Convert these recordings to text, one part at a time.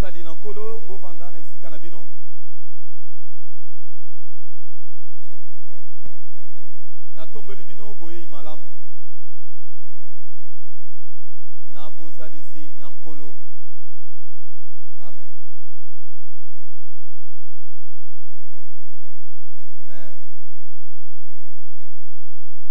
Bosali Nankolo, Bovanda, Naisika Nabino. Je vous souhaite la bienvenue Natombe Libino, Boye Malamu. dans la présence du Seigneur. Nabozalisi Nankolo. Amen. Alléluia. Amen. Et merci à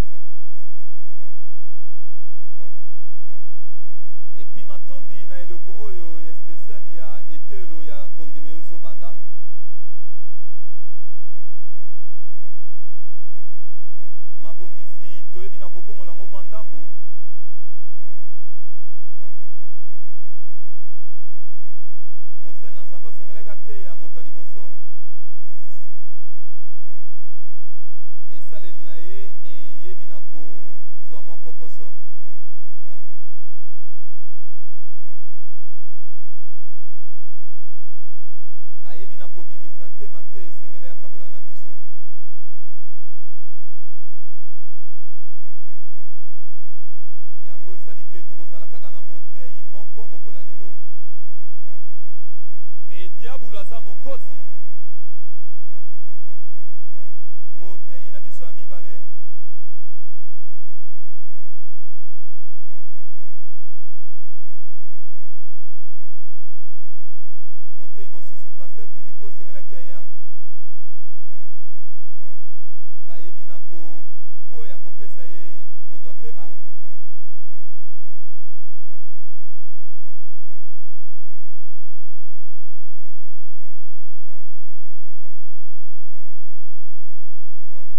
cette édition spéciale de l'école du ministère qui commence. Et puis matondi na eloko oyo ya spécial ya etelo ya kondimeuzo banda. Les programmes sont un tout petit peu modifiés. Mabongisi toyebi na kobongola ngo mwandambu. L'homme de Dieu qui devait intervenir en premier, Mosali na Nzambe asengelaka te ya moto ya liboso. son ordinateur a planqué. Esaleli na ye eyebi na kozwa mwa kokoso. Et il n'a pas encore imprimé ce qu'il devait partager. Ayebi na kobimisa te mate esengeli ya kabola na biso. Alors, c'est ce qui fait que nous allons avoir un seul intervenant aujourd'hui. Yango esali ke tokozala kaka na motei moko mokola lelo. Et le diable est un menteur. Pe diabulu aza mokosi. Notre deuxième orateur, Motei na biso ya mibale. notre deuxième orateur aussi. Non, notre autre orateur, le pasteur Philippe qui devait venir. Motei mosusu pasteur Philippe osengelaki aya. On a annulé son vol. Bayebi na po ya kopesa ye kozwa De pepo. Paris jusqu'à Istanbul. Je crois que c'est à cause des tempêtes qu'il y a. Mais il s'est débrouillé et il va arriver demain. Donc, dans toutes ces choses, nous sommes.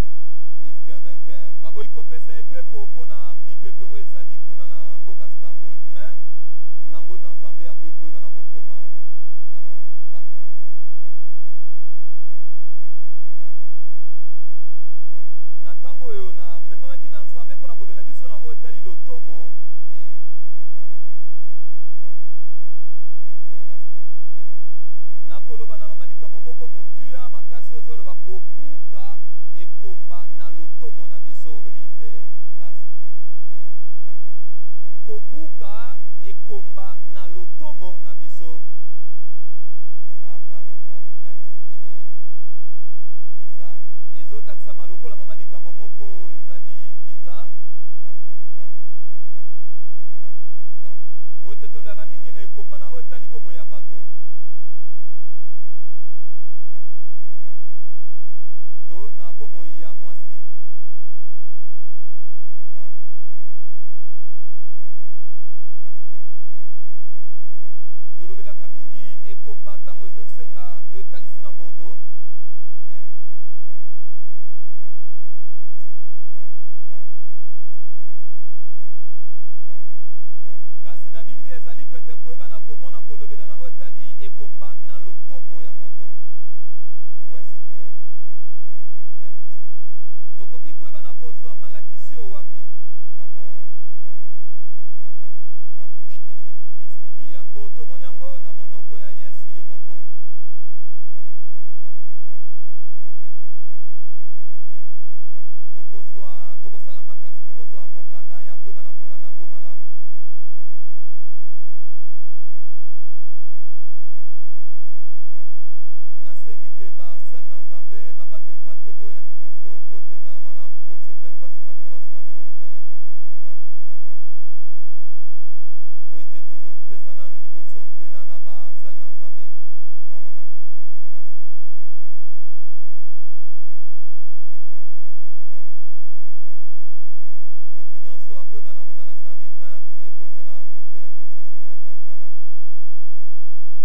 Plus qu'un vainqueur. Baboyi kopesa ye pepo mpona mipepe oyo ezali kuna na mboka Istanbul, mais nangoli na Nzambe akoki koyeba na kokoma olobi. Alors, pendant ce temps ici, j'ai été conduit par le Seigneur à parler avec nous au sujet du ministère. Na ntango oyo na memamaki na Nzambe mpona kobela biso na oyo etali lotomo. Et je vais parler d'un sujet qui est très important pour nous, briser la stérilité dans le ministère. Nakoloba na mama likambo moko mutuya makasi ozoloba kobuka ekomba na lotomo na biso. Briser la stérilité dans le ministère. Kobuka ekomba na lotomo na biso. Ça apparaît comme un sujet bizarre Ezotakisama lokola mama likambo moko ezali bizarre. parce que nous parlons souvent de la stérilité dans la vie des hommes Po tetolaka mingi na ekomba na oyo etali bomo ya bato. ou dans la vie des femmes. Diminue un peu son micro, s'il vous plaît. To na bomo ya mwasi. On parle souvent de la stérilité quand il s'agit des hommes. Tolobelaka mingi ekomba ntango ezosenga etalisi na moto. Mais et pourtant, dans la Bible, c'est facile de voir qu'on parle aussi de la stérilité dans le ministère. Kasi na Biblia ezali pete koyeba na komona kolobela na oyo etali ekomba na lotomo ya moto. Où est-ce que nous pouvons trouver un tel enseignement? Tokoki koyeba na kozwa malakisi oyo wapi. D'abord, nous voyons cet enseignement dans la bouche de Jésus-Christ lui-même. Yambo tomoni yango na monoko ya Yesu ye moko. Tout à l'heure, nous allons faire un effort pour que vous ayez un document qui vous permet de mieux nous suivre. Tokosala makasi mpo bozwa mokanda ya koyeba na kolanda yango malamu. J'aurais voulu vraiment que le pasteur soit devant. Je vois une révérende là-bas qui devait être devant. Comme ça, on te sert en plus. Nasengi ke basali na Nzambe babateli pate boya liboso po te ezala malamu po soki balingi basunga bino moto ya yambo. Parce qu'on va donner d'abord priorité aux hommes de Dieu ici. Po ete tozopesa nanu liboso nzela na basali na Nzambe. Normalement, tout le monde sera servi, mais parce que nous étions en train d'attendre d'abord le premier orateur, donc on travaillait. Mutu nyonso akoyeba na kozala servi mais tozali kozela moto ya liboso esengelaki asala. Merci.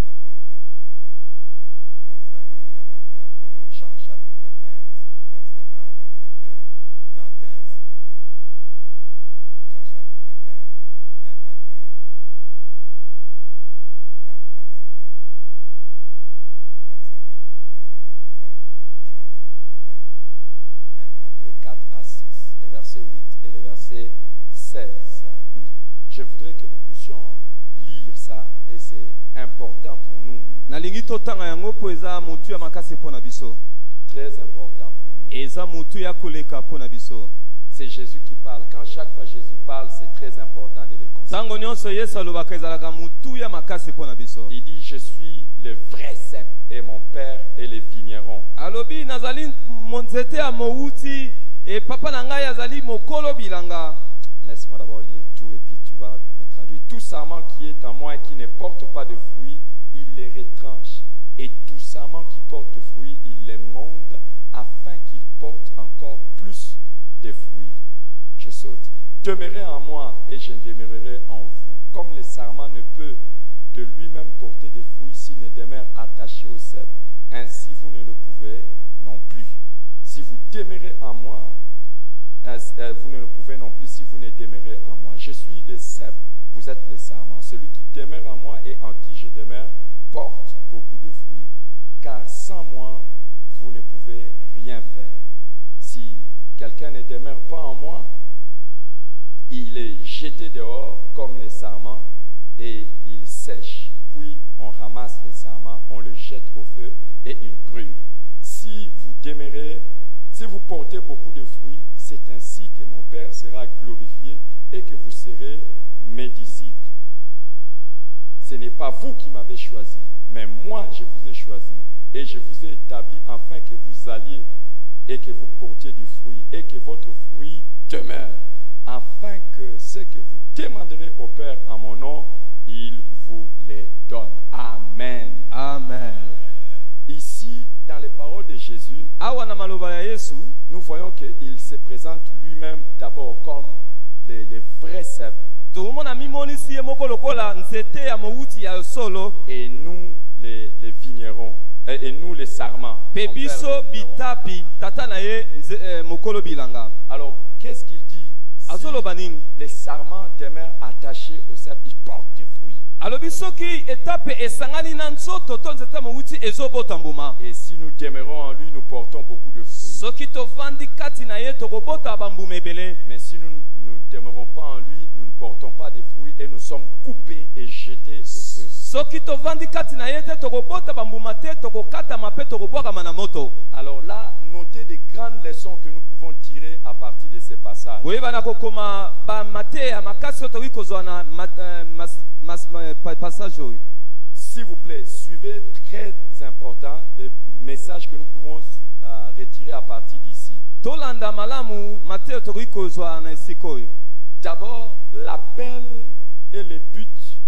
Matondi Servante de l'Éternel. mosali ya mwasi ya nkolo. Jean chapitre 15, du verset 1 au verset 2. Jean 15. Homme de Dieu. Merci. Jean chapitre 15, 1 à 2, 4 à 6, verset 8 et le verset 16. Jean chapitre 15, 1 à 2, 4 à 6, le verset 8 et le verset 16. Je voudrais que nous puissions lire ça et c'est important pour nous. Nalingi totanga yango po eza mutu ya makasi mpo na biso. Très important pour nous. Eza mutu ya koleka mpo na biso. c'est Jésus qui parle. Quand chaque fois Jésus parle, c'est très important de le considérer. Tango nyonso Yesu alobaka ezalaka mutuya makasi pona biso. Il dit, je suis le vrai cep et mon père est le vigneron. Alobi nazali monzete ya mouti et papa na ngai azali mokolo bilanga. Laisse-moi d'abord lire tout et puis tu vas me traduire. Tout sarment qui est en moi et qui ne porte pas de fruits, il les retranche. Et tout sarment qui porte de fruits, il les monte afin qu'il porte encore plus de fruits. Je saute. Demeurez en moi et je demeurerai en vous. Comme le sarment ne peut de lui-même porter des fruits s'il ne demeure attaché au cep, ainsi vous ne le pouvez non plus. Si vous demeurez en moi, vous ne le pouvez non plus si vous ne demeurez en moi. Je suis le cep, vous êtes les sarments. Celui qui demeure en moi et en qui je demeure porte beaucoup de fruits. Car sans moi, vous ne pouvez rien faire. Si quelqu'un ne demeure pas en moi, il est jeté dehors comme les sarments et il sèche. Puis on ramasse les sarments, on le jette au feu et il brûle. Si vous demeurez, si vous portez beaucoup de fruits, c'est ainsi que mon Père sera glorifié et que vous serez mes disciples. Ce n'est pas vous qui m'avez choisi, mais moi je vous ai choisi et je vous ai établi afin que vous alliez et que vous portiez du fruit et que votre fruit demeure, afin que ce que vous demanderez au Père en mon nom, il vous les donne. Amen. Amen. Ici, dans les paroles de Jésus, nous voyons qu'il se présente lui-même d'abord comme les vrais cèpes. Et nous, les vignerons. Et nous, les sarments. Alors, qu'est-ce qu'il dit? Les sarments demeurent attachés au cep, ils portent des fruits. Et si nous demeurons en lui, nous portons beaucoup de fruits. Mais si nous ne demeurons pas en lui, nous ne portons pas de fruits et nous sommes coupés et jetés au feu. Alors là, notez des grandes leçons que nous pouvons tirer à partir de ces passages. S'il vous plaît, suivez, très important, les messages que nous pouvons retirer à partir d'ici. D'abord, l'appel et le but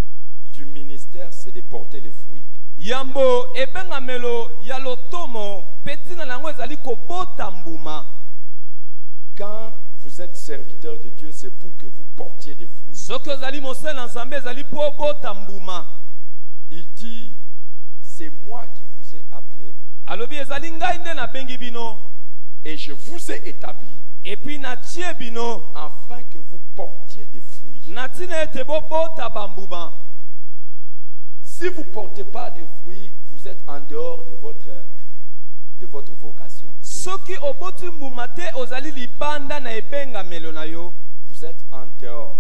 du ministère, c'est de porter les fruits. Quand vous êtes serviteur de Dieu, c'est pour que vous portiez des fruits. Il dit, c'est moi qui vous ai appelé et je vous ai établi afin que vous portiez des fruits. Si vous ne portez pas de fruits, vous êtes en dehors de votre vocation. Vous êtes en dehors.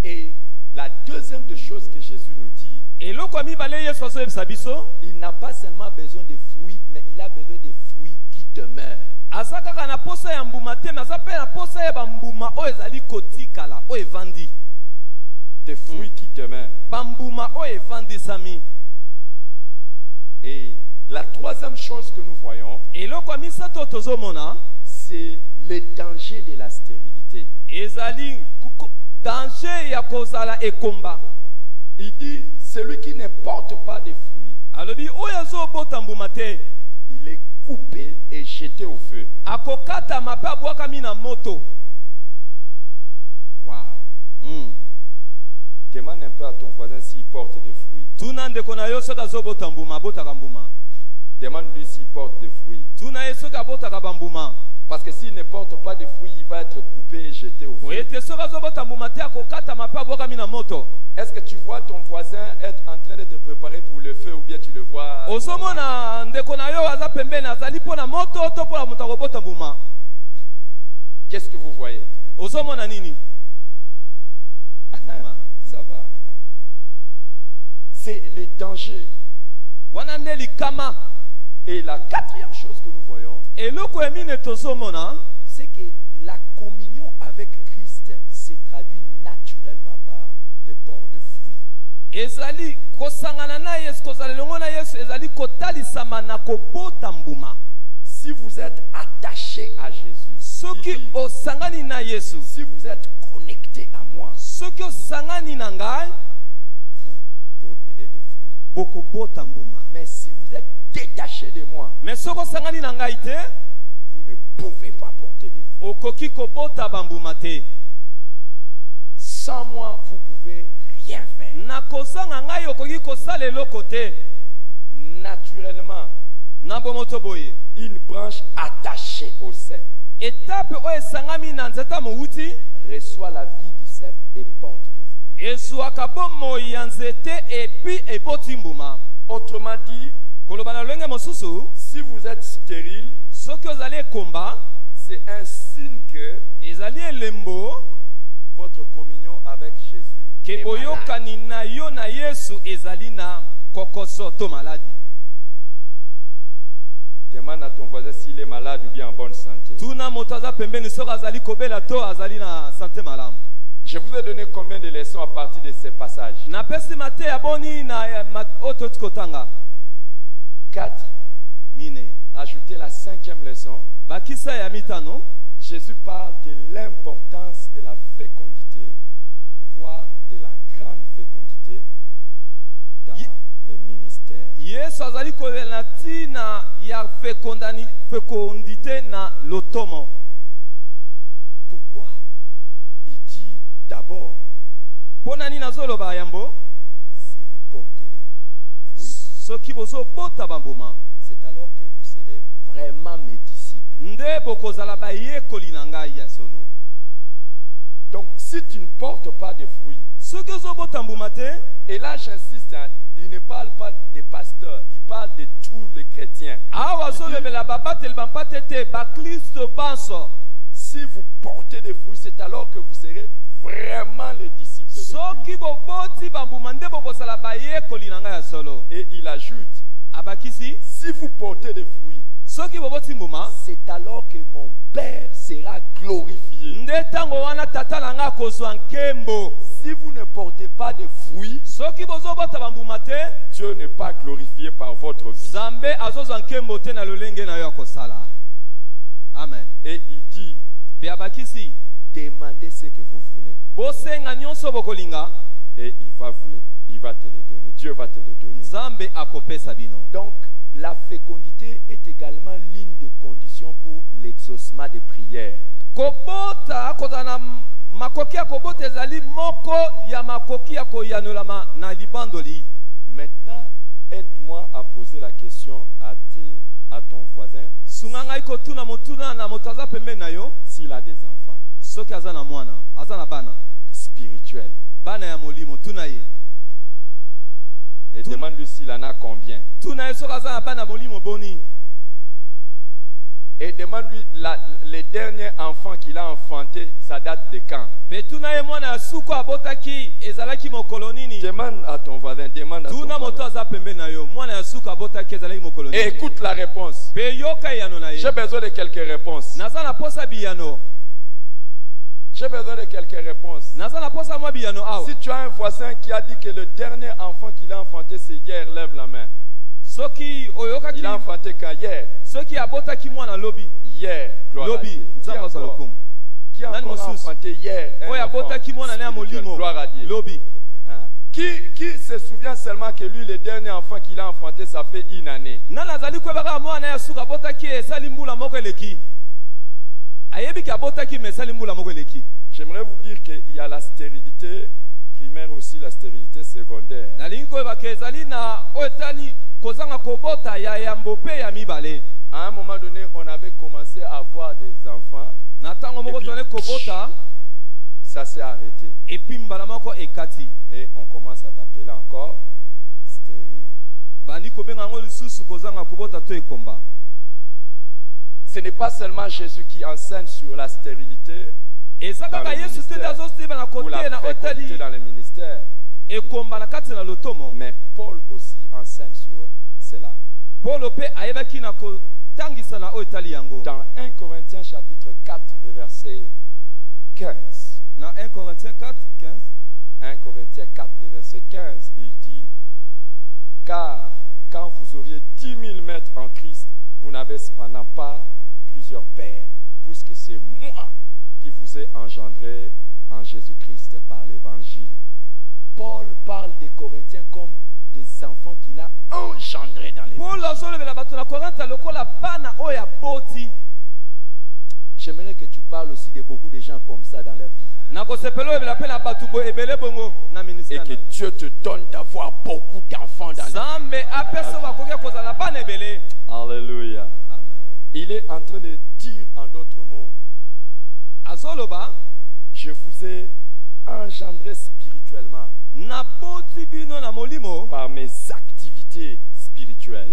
Et la deuxième des choses que Jésus nous dit, il n'a pas seulement besoin de fruits, mais il a besoin de fruits qui demeurent. Des fruits qui demeurent. Et la troisième chose que nous voyons, c'est le danger de la stérilité. Il dit, celui qui ne porte pas de fruits, il est coupé et jeté au feu. Wow. Demande un peu à ton voisin s'il porte des fruits. Demande-lui s'il porte des fruits. Parce que s'il ne porte pas de fruits, il va être coupé et jeté au feu. Est-ce que tu vois ton voisin être en train de te préparer pour le feu ou bien tu le vois? Qu'est-ce que vous voyez? Ça va. C'est le danger. Et la quatrième chose que nous voyons, eloko emine tozomona c'est que la communion avec Christ se traduit naturellement par le port de fruits. ezali kosangana na Yesu kozala longo na Yesu ezali kotalisama na kobota mbuma. Si vous êtes attaché à Jésus, Soki osangani na Yesu, si vous êtes connecté à moi, soki osangani na ngai, vous porterez des fruits. bokobota mbuma. Mais si vous êtes détaché de moi, Mais soko sangani na ngai te, vous ne pouvez pas porter des fruits. okoki kobota bambuma te. Sans moi, vous pouvez rien faire. Na kozanga ngai okoki kosala eloko te. Naturellement, Na bomoto boye. une branche attachée au cep Etape oyo esangami na nzeta mowuti, reçoit la vie du cep et porte de fruits. ezwaka bomoi ya nzete epi eboti mbuma. Autrement dit, Koloba na lolenge mosusu, si vous êtes stérile, soki ozali ekomba, c'est un signe que ezali elembo votre communion avec Jésus ke est malade. boyokani na yo na Yesu ezali na kokoso to maladi. Demande à ton voisin s'il est malade ou bien en bonne santé. Tuna moto aza pembeni soki azali kobela to azali na sante malamu. Je vous ai donné combien de leçons à partir de ces passages? Napesi mate ya boni na oyo toti kotanga 4. mine. Ajoutez la 5e leçon. Bakisa ya mitano, Jésus parle de l'importance de la fécondité, voire de la grande fécondité dans les ministères. Yesu azali kolela na tina ya fecondité na lotomo. Pourquoi? Il dit d'abord, Pona nini azoloba yambo? si vous portez des fruits, Soki bozobota bambuma, c'est alors que vous serez vraiment mes disciples. nde bokozala bayekoli na ngai ya solo. Donc si tu ne portes pas de fruits, Soki ozobota mbuma te, et là j'insiste, hein, il ne parle pas des pasteurs, il parle de tous les chrétiens. awa azolobela babateli bampate te bakristo banso. Si vous portez des fruits, c'est alors que vous serez vraiment les disciples de Christ. Soki boboti bambuma nde bokozala bayekoli na ngai ya solo. Et il ajoute, Abakisi, si vous portez des fruits, soki boboti mbuma, c'est alors que mon Père sera glorifié. nde tango wana tata na ngai akozwa nkembo. Si vous ne portez pas de fruits, Soki bozobota bambuma te, Dieu n'est pas glorifié par votre vie. Zambe azozwa nkembo te na lolenge na yo ya kosala. Amen. Et il dit, Pe abakisi, demandez ce que vous voulez. bosenga nyonso bokolinga, Et il va te le donner. Dieu va te le donner. Nzambe akopesa bino. Donc, la fécondité est également l'une des conditions pour l'exaucement des prières. Kobota kozana makoki ya kobota ezali moko ya makoki ya koyanolama na libandoli. Maintenant, aide-moi à poser la question à ton voisin Sunga ngai kotuna motuna na moto aza pembeni na yo, s'il a des enfants soki aza na mwana, aza na bana, spirituels. bana ya molimo, tuna ye. Et demande-lui s'il en a combien. Tuna ye soki aza na bana molimo boni. Et demande-lui les derniers enfants qu'il a enfantés, ça date de quand? Pe tuna ye mwana ya suko abotaki ezalaki mokolo nini. Demande à ton voisin, demande à ton Tuna moto voisin. aza pembeni na yo, mwana ya suko abotaki ezalaki mokolo Et nini. écoute la réponse. Pe yoka yano na ye. J'ai besoin de quelques réponses. Naza na posa biyano. J'ai besoin de quelques réponses. Naza na posa mwa biyano awa. Si tu as un voisin qui a dit que le dernier enfant qu'il a enfanté c'est hier, lève la main. Soki oyokaki Il a enfanté quand? Hier. soki abotaki mwana lobi. Hier. Gloire à Lobi, Dieu. nzambe azala lokumu. Qui a Nani encore mosusu? enfanté hier un Oyo enfant abotaki mwana na ya spirituel? molimo. Gloire à Dieu. Lobi. Hein. Qui se souvient seulement que lui, le dernier enfant qu'il a enfanté, ça fait une année? Nana azali kwebaka mwana ya suka abotaki esali mbula moko eleki. Ayebi ki abotaki me esali mbula moko eleki. J'aimerais vous dire qu'il y a la stérilité primaire aussi, la stérilité secondaire. Nalingi koyebaka ezali na oyo etali kozanga kobota ya yambo pe ya mibale. À un moment donné, on avait commencé à avoir des enfants. Na tango moko Et puis, tone kobota Ça s'est arrêté. epi mbala moko ekati. Et on commence à t'appeler encore stérile. Bandi kobenga ngo lisusu kozanga kobota to ekomba. Ce n'est pas seulement Jésus qui enseigne sur la stérilité Ezaka ka Yesu te dazo seba na ou la kote na fécondité otali dans les ministères. ekomba na kati na lotomo. Mais Paul aussi enseigne sur cela. Paul pe ayebaki na kotangisa na oyo etali yango. Dans 1 Corinthiens chapitre 4, le verset 15. Na 1 Corinthiens 4, 15. 1 Corinthiens 4, le verset 15, il dit: car quand vous auriez 10 000 maîtres en Christ, vous n'avez cependant pas plusieurs pères, puisque c'est moi qui vous ai engendré en Jésus-Christ par l'évangile. Paul parle des Corinthiens comme des enfants qu'il a engendrés dans l'évangile. J'aimerais que tu parles aussi de beaucoup de gens comme ça dans la vie. Et que Dieu te donne d'avoir beaucoup d'enfants dans la vie. Alléluia. Il est en train de dire en d'autres mots: je vous ai engendré spirituellement par mes activités spirituelles.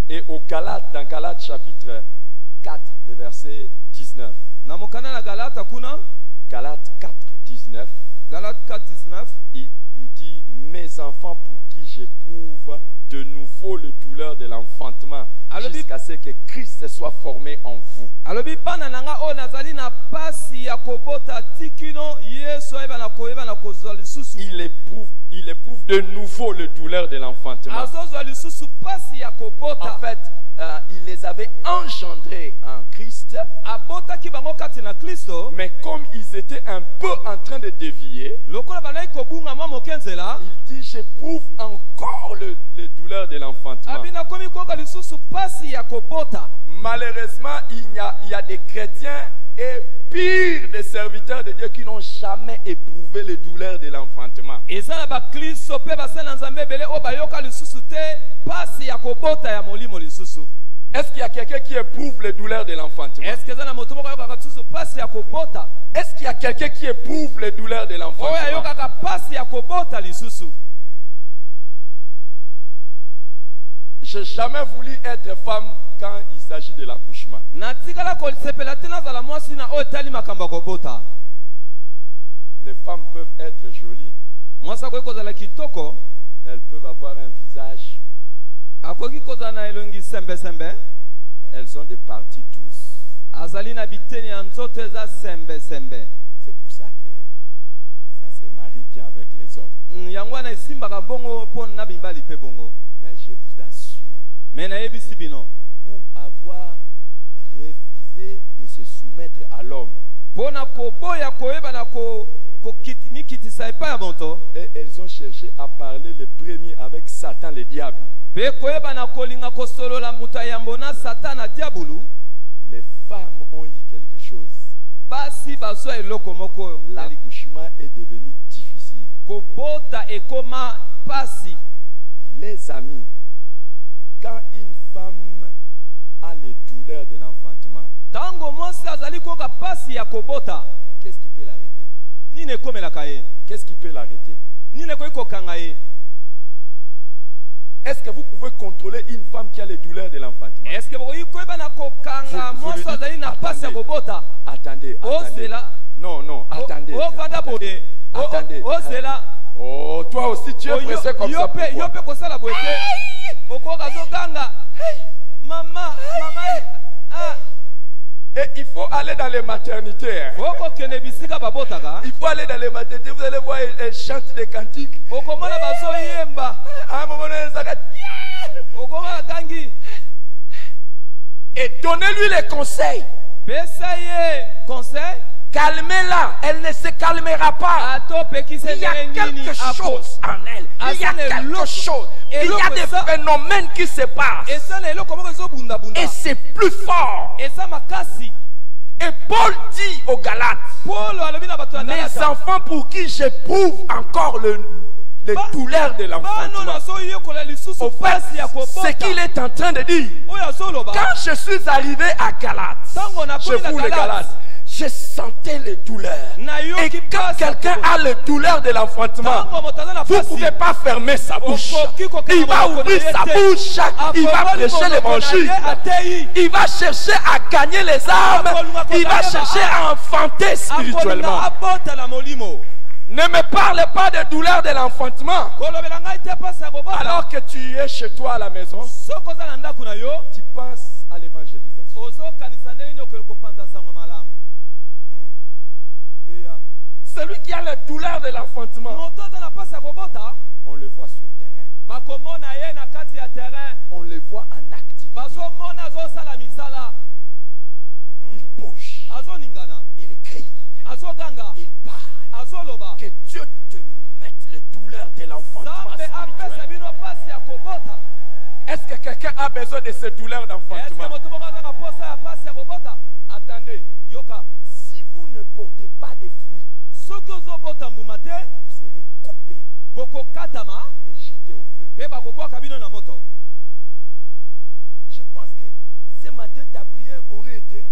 Et au Galates, dans Galates chapitre 4, le verset 19. Galates 4, 19. Il dit: mes enfants, pour qui j'éprouve de nouveau le douleur de l'enfantement, jusqu'à ce que Christ soit formé en vous. Il éprouve de nouveau le douleur de l'enfantement. En fait, il les avait engendrés en Christ, mais comme ils étaient un peu en train de dévier, il dit: j'éprouve encore le douleur de l'enfantement. Malheureusement, il y a des chrétiens et pire des serviteurs de Dieu qui n'ont jamais éprouvé les douleurs de l'enfantement. Est-ce qu'il y a quelqu'un qui éprouve les douleurs de l'enfantement? Est-ce qu'il y a quelqu'un qui éprouve les douleurs de l'enfantement? Je n'ai jamais voulu être femme quand il s'agit de l'accouchement. Les femmes peuvent être jolies. Elles peuvent avoir un visage. Elles ont des parties douces. C'est pour ça que ça se marie bien avec les hommes. Mais je vous assure, pour avoir refusé de se soumettre à l'homme, et elles ont cherché à parler le premier avec Satan le diable. Les femmes ont eu quelque chose. L'accouchement est devenu difficile. Les amis, quand une femme a les douleurs de l'enfantement, qu'est-ce qui peut l'arrêter? Qu'est-ce qui peut l'arrêter? Est-ce que vous pouvez contrôler une femme qui a les douleurs de l'enfantement? Attendez. Non, attendez. Oh, toi aussi tu es pressé comme ça. Et il faut aller dans les maternités. Il faut aller dans les maternités. Vous allez voir, elles chantent des cantiques. À un moment donné, et donnez-lui les conseils. Calmez-la, elle ne se calmera pas. Il y a quelque chose en elle. Il y a quelque chose. Il y a des phénomènes qui se passent. Et c'est plus fort. Et Paul dit aux Galates: mes enfants, pour qui j'éprouve encore les douleurs de l'enfantement. Au fait, ce qu'il est en train de dire, quand je suis arrivé à Galates, je vous les Galates, je sentais les douleurs. Et quand quelqu'un a les douleurs de l'enfantement, vous ne pouvez pas fermer sa bouche. Il va ouvrir sa bouche, il va prêcher l'évangile, il va chercher à gagner les âmes, il va chercher à enfanter spirituellement. Ne me parle pas de douleur de l'enfantement. Alors que tu es chez toi à la maison, tu penses à l'évangélisation. Celui qui a la douleur de l'enfantement, on le voit sur le terrain. On le voit en activité. Il bouge. Il crie. Il parle. Que Dieu te mette les douleurs de l'enfantement spirituel. Est-ce que quelqu'un a besoin de ces douleurs d'enfantement? Attendez. Si vous ne portez pas de fruits, vous serez coupé et jeté au feu. Je pense que ce matin ta prière aurait été: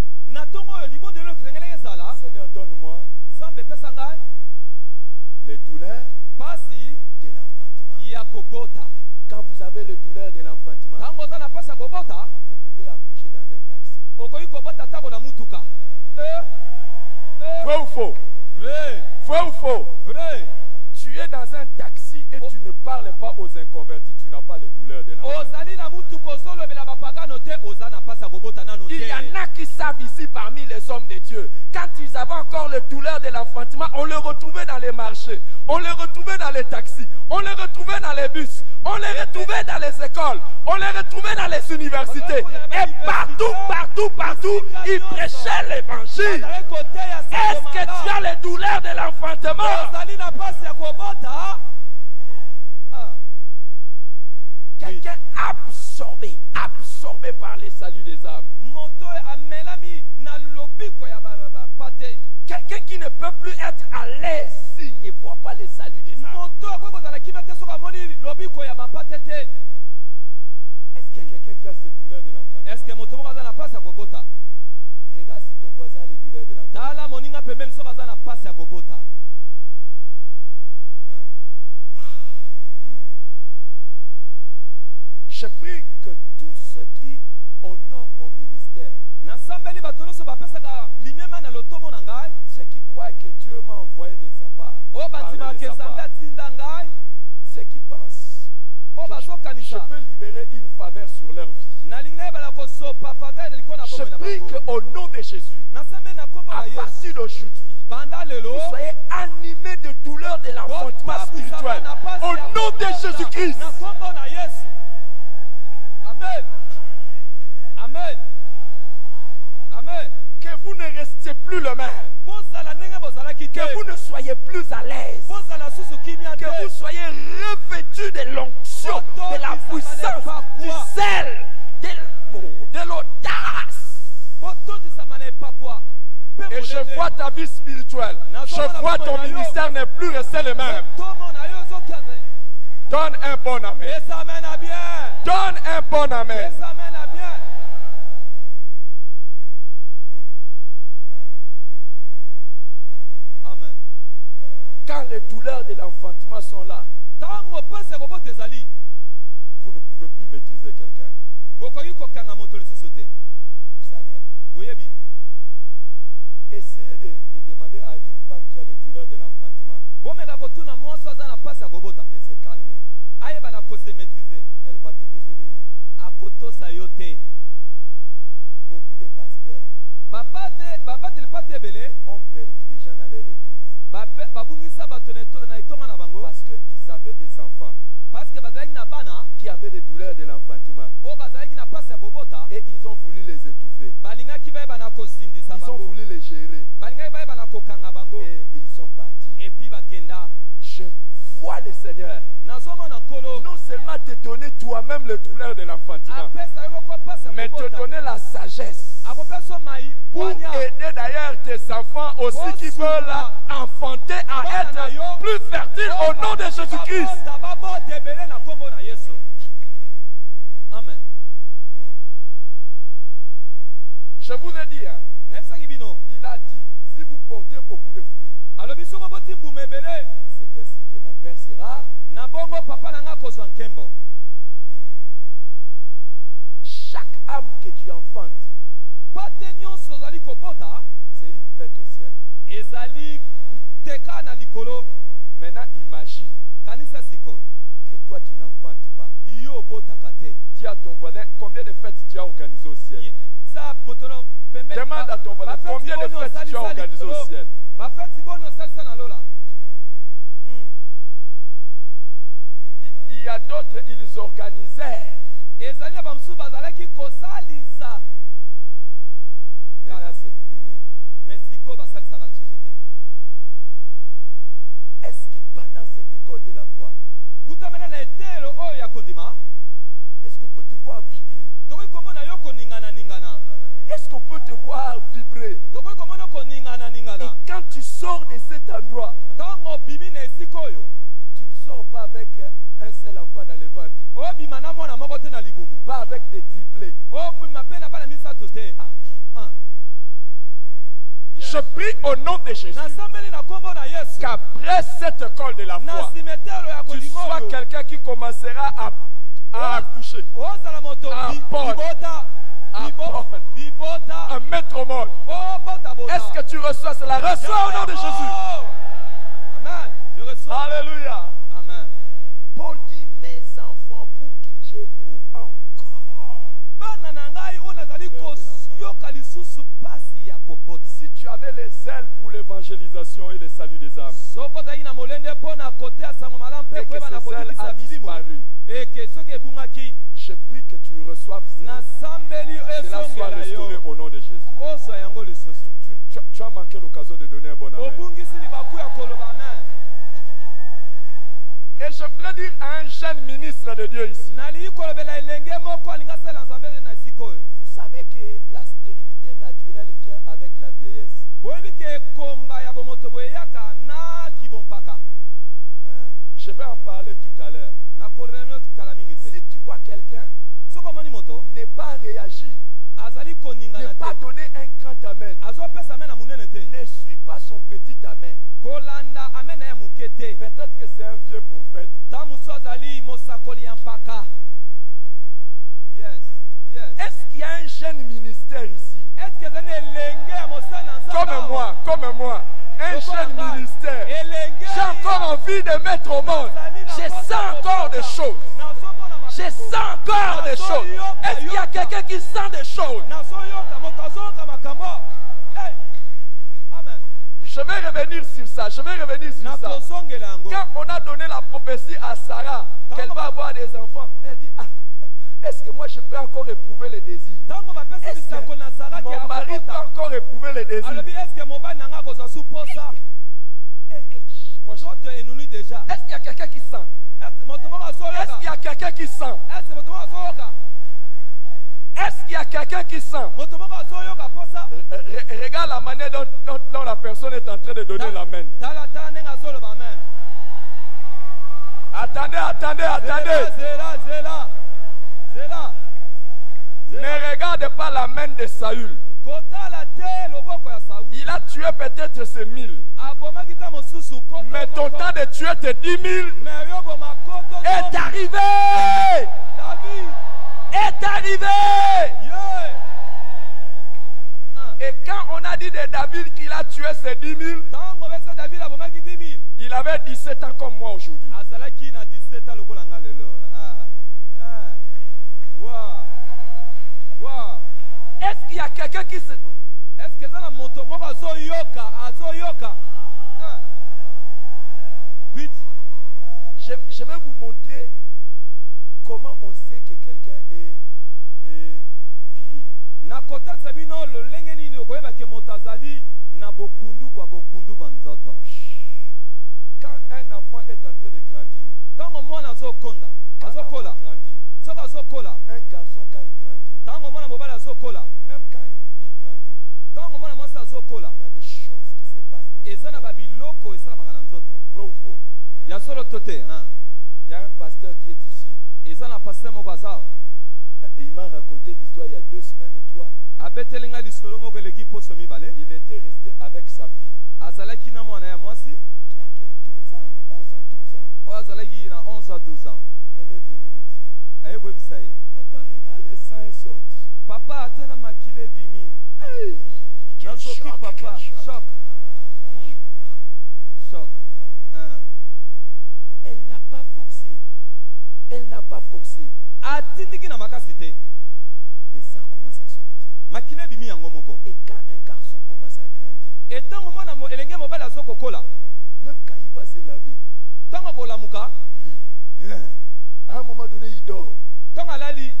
Seigneur, donne-moi les douleurs de l'enfantement. Quand vous avez les douleurs de l'enfantement, vous pouvez accoucher dans un taxi. Vrai ou faux? Vrai. Vrai ou faux? Vrai. Tu es dans un taxi et tu ne parles pas aux inconvertis, tu n'as pas les douleurs de l'enfantement. Il y en a qui savent ici parmi les hommes de Dieu. Quand ils avaient encore les douleurs de l'enfantement, on les retrouvait dans les marchés, on les retrouvait dans les taxis, on les retrouvait dans les bus, on les retrouvait dans les écoles, on les retrouvait dans les universités. Et partout, ils prêchaient l'évangile. Est-ce que tu as les douleurs de l'enfantement? Quelqu'un absorbé par les saluts des âmes. Quelqu'un qui ne peut plus être à l'aise s'il ne voit pas les saluts des âmes. Est-ce qu'il y a quelqu'un qui a ces douleurs de l'enfantement? Regarde si ton voisin a les douleurs de l'enfantement. Je prie que tous ceux qui honorent mon ministère, ceux qui croient que Dieu m'a envoyé de sa part, ceux qui pensent que je peux libérer une faveur sur leur vie, je prie qu'au nom de Jésus, à partir d'aujourd'hui, vous soyez animés de douleurs de l'enfantement spirituel. Au nom de Jésus-Christ. Amen. Amen. Amen. Que vous ne restiez plus le même. Que vous ne soyez plus à l'aise. Que vous soyez revêtus de l'onction, de la puissance, du zèle, de l'audace. Et je vois ta vie spirituelle. Je vois ton ministère n'est plus resté le même. Donne un bon amen. Donne un bon amen. Amen. Quand les douleurs de l'enfantement sont là, vous ne pouvez plus maîtriser quelqu'un. Vous savez, essayez de demander à une femme qui a les douleurs de l'enfantement de se calmer. Elle va te désobéir. Beaucoup de pasteurs ont perdu des gens dans leur église parce qu'ils avaient des enfants qui avaient des douleurs de l'enfantement et ils ont voulu les étouffer. Ils ont voulu les gérer et ils sont partis. Je vois le Seigneur non seulement te donner toi-même les douleurs de l'enfantement, mais te donner la sagesse pour aider d'ailleurs tes enfants aussi qui veulent enfanter à être plus fertiles au nom de Jésus-Christ. Amen. Je vous ai dit, il a dit, si vous portez beaucoup de fruits, c'est ainsi que mon Père sera. Chaque âme que tu enfantes, c'est une fête au ciel. Maintenant, imagine kanisa sikoyo que toi, tu n'enfantes pas. yo botaka te Dis à ton voisin combien de fêtes tu as organisées au ciel. yesa motono pembe Demande à ton voisin combien de fêtes tu as organisées au ciel. bafeti boni osalisa na lola. Il y a d'autres, ils organisèrent. ezali na bamosusu bazalaki kosalisa Maintenant, c'est fini. mais sikoyo basalisaka lisusu te. Est-ce que pendant cette école de la foi, utamena na etelo oyo ya kondima est-ce qu'on peut te voir vibrer? tokoki komona yo koningana-ningana. Est-ce qu'on peut te voir vibrer? tokoki komona Et koningana-ningana. quand tu sors de cet endroit, ntango obimi na esika oyo tu ne sors pas avec un seul enfant dans le ventre, obima na mwana moko te na libumu, pas avec des triplés. obima mpe na bana misato te. Je prie au nom de Jésus nasambeli na kombo na yesu qu'après cette école de la na foi, simetelo ya tu kondima sois oyo quelqu'un qui commencera à accoucher, ozala moto Apporte. bibota Apporte. bibota à mettre au monde. obota. Est-ce que tu reçois cela? Reçois au nom de Jésus. Amen. Je reçois. Alléluia. Amen. Paul dit, mes enfants pour qui j'éprouve encore. bana na ngai oyo nazali koyoka lisusu pasi ya kobota. Si tu avais les ailes pour l'évangélisation et le salut des âmes, soko ozali na molende mpo na koteya sango malamu mpe et que koyeba na ces ailes kobikisa a milimo disparu, eke soki ebungaki je prie que tu reçoives cela. nasambeli Cela soit esongela restauré yo au nom de Jésus. ozwa yango lisusu. Tu as manqué l'occasion de donner un bon amen. obungisi libaku ya koloba amen. Et je voudrais dire à un jeune ministre de Dieu ici, nalingi kolobela elenge moko alingi asala nzambe na esika oyo. vous savez que la stérilité naturelle vient avec la vieillesse. boyebi ke ekomba ya bomoto boyeyaka na kibompaka. Je vais en parler tout à l'heure. nakolobela bino kala mingi te. Si tu vois quelqu'un soki omoni moto ne pas réagir, azali ne koningana pas te donner un grand amen, azopesa ame na monene te ne suis pas son petit amen. kolanda ame na ya moke te. Peut-être que c'est un vieux prophète. ntango mosusu azali mosakoli ya mpaka. Yes. Est-ce qu'il y a un jeune ministère ici? Est-ce ezali na elenge ya mosali na nzambe Comme moi, un jeune ministère. J'ai encore envie de mettre au monde. Je sens encore des choses. Je sens encore des choses. Est-ce qu'il y a quelqu'un qui sent des choses? Je vais revenir sur ça. Quand on a donné la prophétie à Sarah qu'elle va avoir des enfants, elle dit, ah, est-ce que moi je peux encore éprouver les désirs? Est-ce que mon mari peut encore éprouver les désirs? Moi, est-ce qu'il y a quelqu'un qui sent? Est-ce qu'il y a quelqu'un qui sent? Est-ce qu'il y a quelqu'un qui sent? Regarde la manière dont la personne est en train de donner l'amen. Attendez. Ne regarde pas la main de Saül. Il a tué peut-être ses 1000. Mais ton temps de tuer tes 10 000 est arrivé. Est arrivé. Et quand on a dit de David qu'il a tué ses 10 000, il avait 17 ans comme moi aujourd'hui. Est-ce qu'il y a quelqu'un qui se... Est-ce que ça moto moko azoyoka? Je vais vous montrer comment on sait que quelqu'un est viril. Na kota sabino lolenge nini okoyeba ke motazali na bokundu banzoto. Quand un enfant est en train de grandir, tango mwana azokonda azokola grandit. soki azokola Un garçon quand il grandit, tango mwana mobali azokola même quand une fille grandit, tango mwana mwasi azokola il y a des choses qui se passent dans son eza na corps. babiloko esalamaka na nzoto. Vrai ou faux? Ya solo to te. Il y a un pasteur qui est ici. Eza na paster moko aza Et il m'a raconté l'histoire il y a 2 semaines ou 3. abetelinga lisolo moko eleki poso mibale Il était resté avec sa fille. azalaki na mwana ya mwasi Qui a que 12 ans, 11 ans, 12 ans. oyo azalaki na 11 à 12 ans. Elle est venue lui dire, aye koyebisa ye papa, regarde, le sang est sorti. papa atala makila ebimini. Hey, quel nazoki choc, papa quel choc. choc. Choc. Elle n'a pas forcé. atindiki na makasi te Le sang commence à sortir. makila ebimi yango moko Et quand un garçon commence à grandir, etango mwana elenge mobali azokokola même quand il va se laver, ntango akolamuka à un moment donné, il dort. ntango alali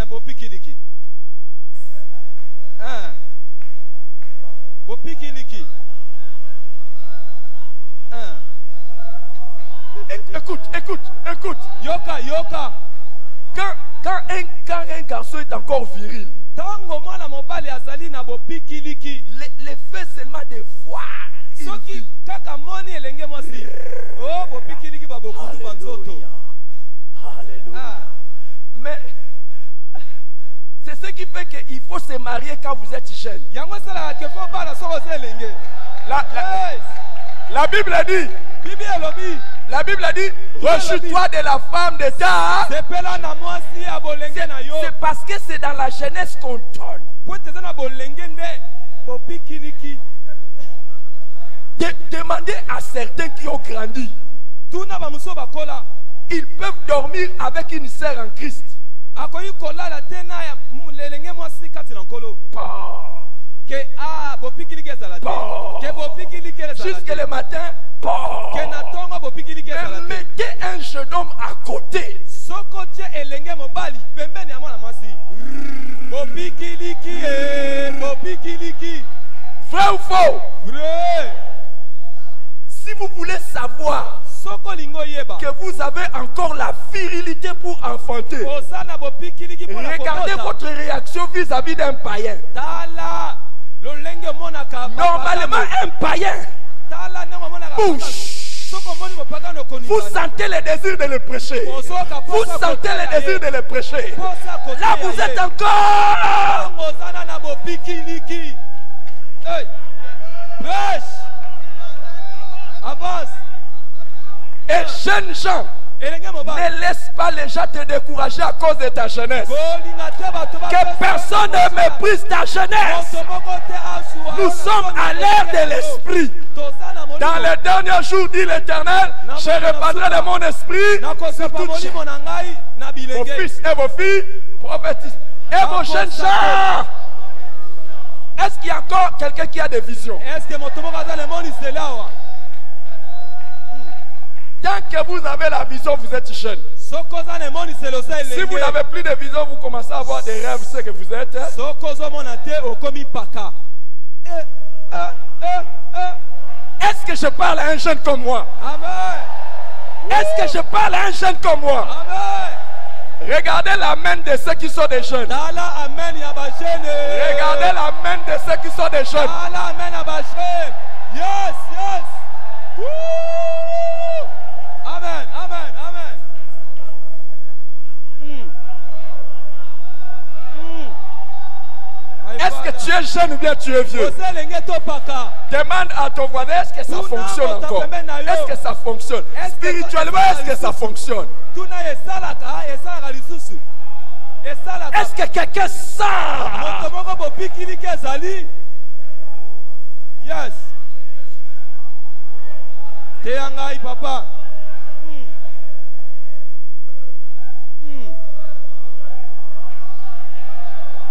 bopikiliki bopikiliki Écoute. yoka Quand un garçon est encore viril, ntango mwana mobali azali na bopikiliki le fait seulement de voir une soki fille. kaka moni elenge mwasi o bopikiliki babokutu banzoto Alléluia. Mais c'est ce qui fait qu'il faut se marier quand vous êtes jeune. yango esalaka ke fo bana soko oza elenge La Bible dit, bibi elobi rechute-toi de la femme de ta. sepela na mwasi ya bolenge na yo C'est parce que c'est dans la jeunesse qu'on donne. po ete eza na bolenge nde bopikiliki Demandez à certains qui ont grandi. tuna bamosusu bakola Ils peuvent dormir avec une sœur en Christ. akoki kolala te na lelenge mwasi kati na nkolo ke bopikiliki ezala te ke bopikiliki ezala Jusque te le matin. ke na ntongo bopikiliki ezala te Mettez un jeune homme à côté. soko tie elenge mobali pembeni ya mwana mwasi bopikiliki bopikiliki Vrai ou faux? vrai Si vous voulez savoir soko lingo yeba que vous avez encore la virilité pour enfanter, oza na bopikiliki mpona regardez kobota votre réaction vis-à-vis d'un païen. tala lolenge omonaka Normalement, un païen, tala ndenge omonaka soko omoni mopagano vous sentez le désir de le prêcher. Vous sentez le désir de le prêcher. Là, vous êtes encore. oza na bopikiliki prêche avance Et jeunes gens, elenge mobali ne laisse pas les gens te décourager à cause de ta jeunesse. kolinga te bato Que personne ne méprise ta jeunesse. moto moko te asua Nous sommes à l'ère de l'esprit. toza na molimo Dans les derniers jours, dit l'Éternel, je répandrai de mon esprit sur nakosepa toutes molimo na ngai na vos bilenge fils et vos filles, prophétisent. Et vos jeunes gens. Est-ce qu'il y a encore quelqu'un qui a des visions? est-ce que moto moko aza lemoniseli awa Tant que vous avez la vision, vous êtes jeune. soko oza na emoniseli oza Si vous elenge n'avez plus de vision, vous commencez à avoir des rêves, c'est que vous êtes. soko ozomona te okomi mpaka Est-ce que je parle à un jeune comme moi? amen Est-ce que je parle à un jeune comme moi? amen Regardez la main de ceux qui sont des jeunes. tala amen ya bajene Regardez la main de ceux qui sont des jeunes. tala amen ya bajene yes Woo! Amen, amen, amen. Est-ce que tu es jeune ou bien tu es vieux? Demande à ton voisin, est-ce que ça fonctionne encore? Est-ce que ça fonctionne? Spirituellement, est-ce que ça fonctionne? Est-ce que quelqu'un sent? Yes. Teyangai papa.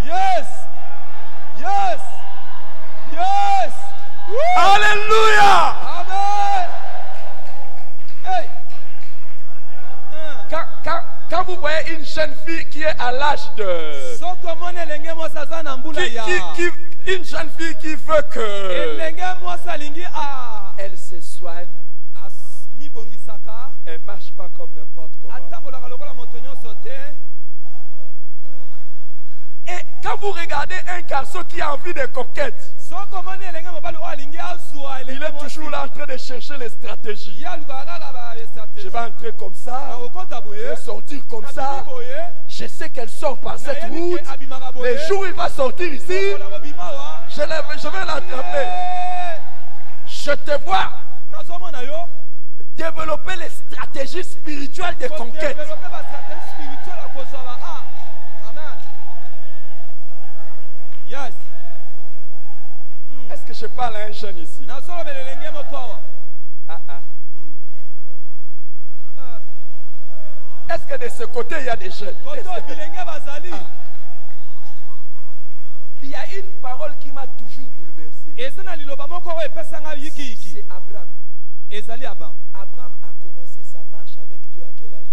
Yes. Yes. Yes. Woo. Alléluia. Amen. Hey. Quand vous voyez une jeune fille qui est à l'âge de... Une jeune fille qui veut que... Elle se soigne. Elle ne marche pas comme n'importe comment. Et quand vous regardez un garçon qui a envie de conquête, il est toujours là en train de chercher les stratégies. Je vais entrer comme ça, je vais sortir comme ça. Je sais qu'elle sort par cette route. Les jours où il va sortir ici, je vais l'attraper. Je te vois développer les stratégies spirituelles de conquête. Yes. Est-ce que je parle à un jeune ici? est-ce que de ce côté il y a des jeunes? Il y a une parole qui m'a toujours bouleversé. C'est Abraham. Abraham a commencé sa marche avec Dieu à quel âge?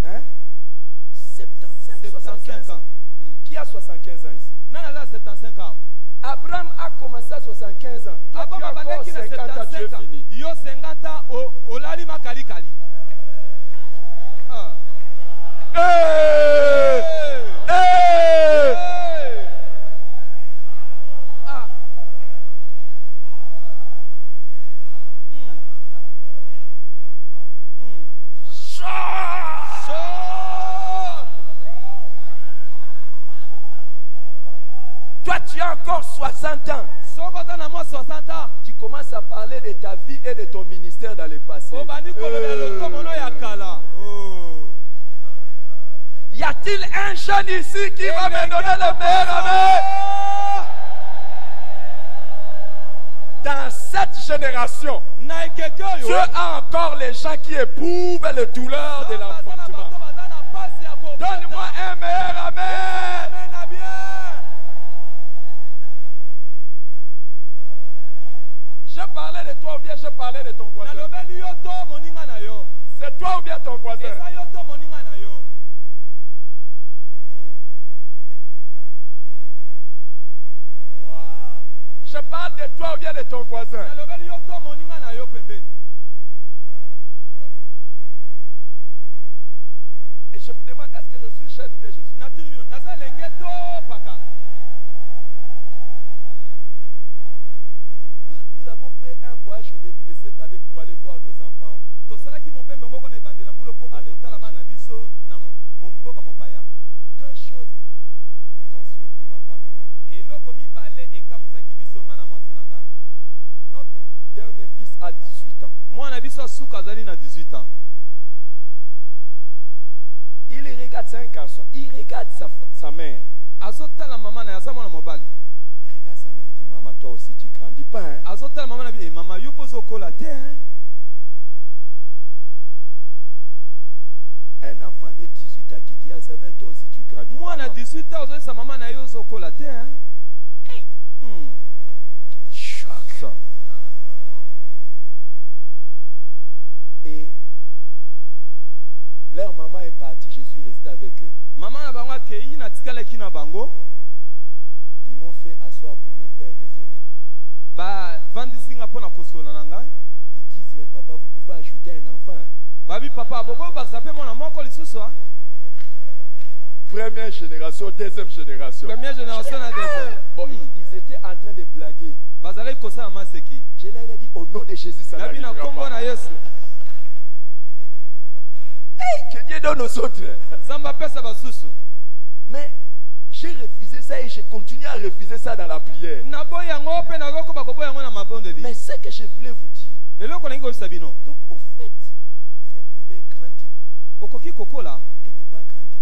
Hein? 75 ans. Qui a 75 ans ici? Abraham a commencé à 75 ans. Toi, tu as encore 50 ans, tu es fini. Toi, tu as encore 60 ans. Tu commences à parler de ta vie et de ton ministère dans le passé. Y a-t-il un jeune ici qui va me donner le meilleur amen? Dans cette génération, Dieu a encore les gens qui éprouvent les douleurs de l'enfantement. Donne-moi un meilleur amen. Je parlais de toi ou bien je parlais de ton voisin? C'est toi ou bien ton voisin? Wow. Je parle de toi ou bien de ton voisin? Et je vous demande, est-ce que je suis jeune ou bien je suis vieux? Nous avons fait un voyage au début de cette année pour aller voir nos enfants. Deux choses nous ont surpris, ma femme et moi. Notre dernier fils a 18 ans. Il regarde, c'est un garçon, il regarde sa mère. Il regarde sa mère et dit, maman, toi aussi tu grandis pas. Hein? Un enfant de 18 ans qui dit à sa mère, toi aussi tu grandis pas. Moi, 18 ans, sa maman n'a eu chocolat. Hey. Choc. Et leur maman est partie, je suis resté avec eux. Ils m'ont fait asseoir pour me faire raisonner. Ils disent, mais papa, vous pouvez ajouter un enfant. Hein? Première génération, deuxième génération. Bon, ils étaient en train de blaguer. Je leur ai dit, au nom de Jésus, ça n'arrivera pas. Hey, que Dieu donne aux autres. Mais j'ai refusé ça et j'ai continué à refuser ça dans la prière. Mais ce que je voulais vous dire, donc au fait, vous pouvez grandir et ne pas grandir.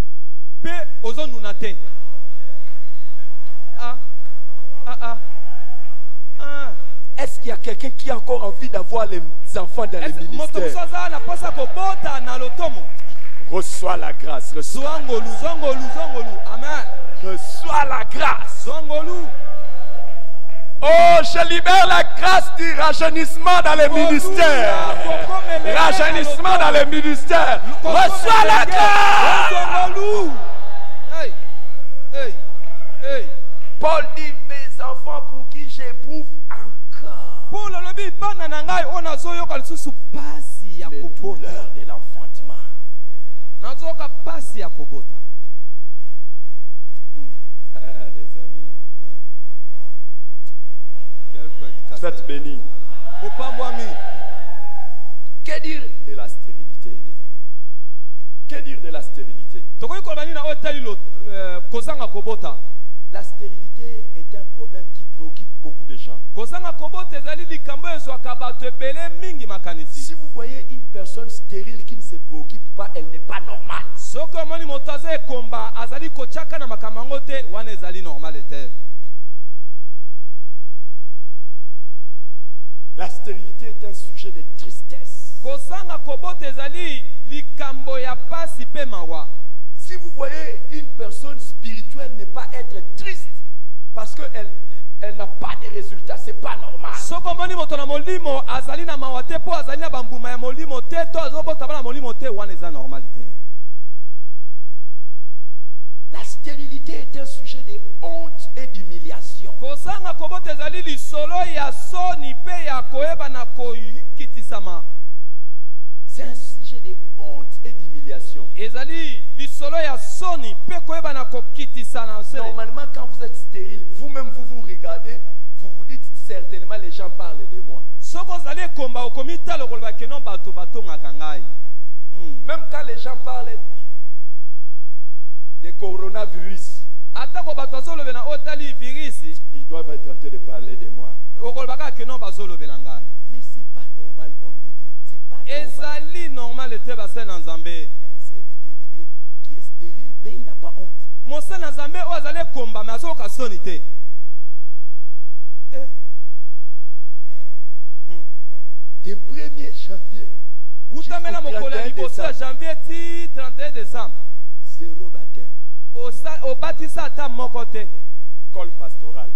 Est-ce qu'il y a quelqu'un qui a encore envie d'avoir les enfants dans les ministères? Reçois la grâce. Reçois la grâce. Oh, je libère la grâce du rajeunissement dans les ministères. Rajeunissement dans les ministères. Reçois la grâce. Paul dit, mes enfants pour qui j'éprouve encore les douleurs de l'enfantement. Les amis, vous êtes bénis. Que dire de la stérilité, les amis? Que dire de la stérilité? La stérilité est un problème qui préoccupe beaucoup de gens. Si vous voyez une personne stérile qui ne se préoccupe pas, elle n'est pas normale. La stérilité est un sujet de tristesse. Si vous voyez une personne spirituelle ne pas être triste parce qu'elle n'a pas de résultats, ce n'est pas normal. La stérilité est un sujet de honte et d'humiliation. C'est un sujet de honte et d'humiliation. Normalement, quand vous êtes stérile, vous-même vous vous regardez, vous vous dites certainement les gens parlent de moi. Même quand les gens parlent de coronavirus, ils doivent être en train de parler de moi. Mais ce n'est pas normal, homme de Dieu. C'est pas normal. Un serviteur de Dieu qui est stérile, mais il n'a pas honte. Du 1er janvier jusqu'au 31 décembre, zéro baptême. Col pastoral.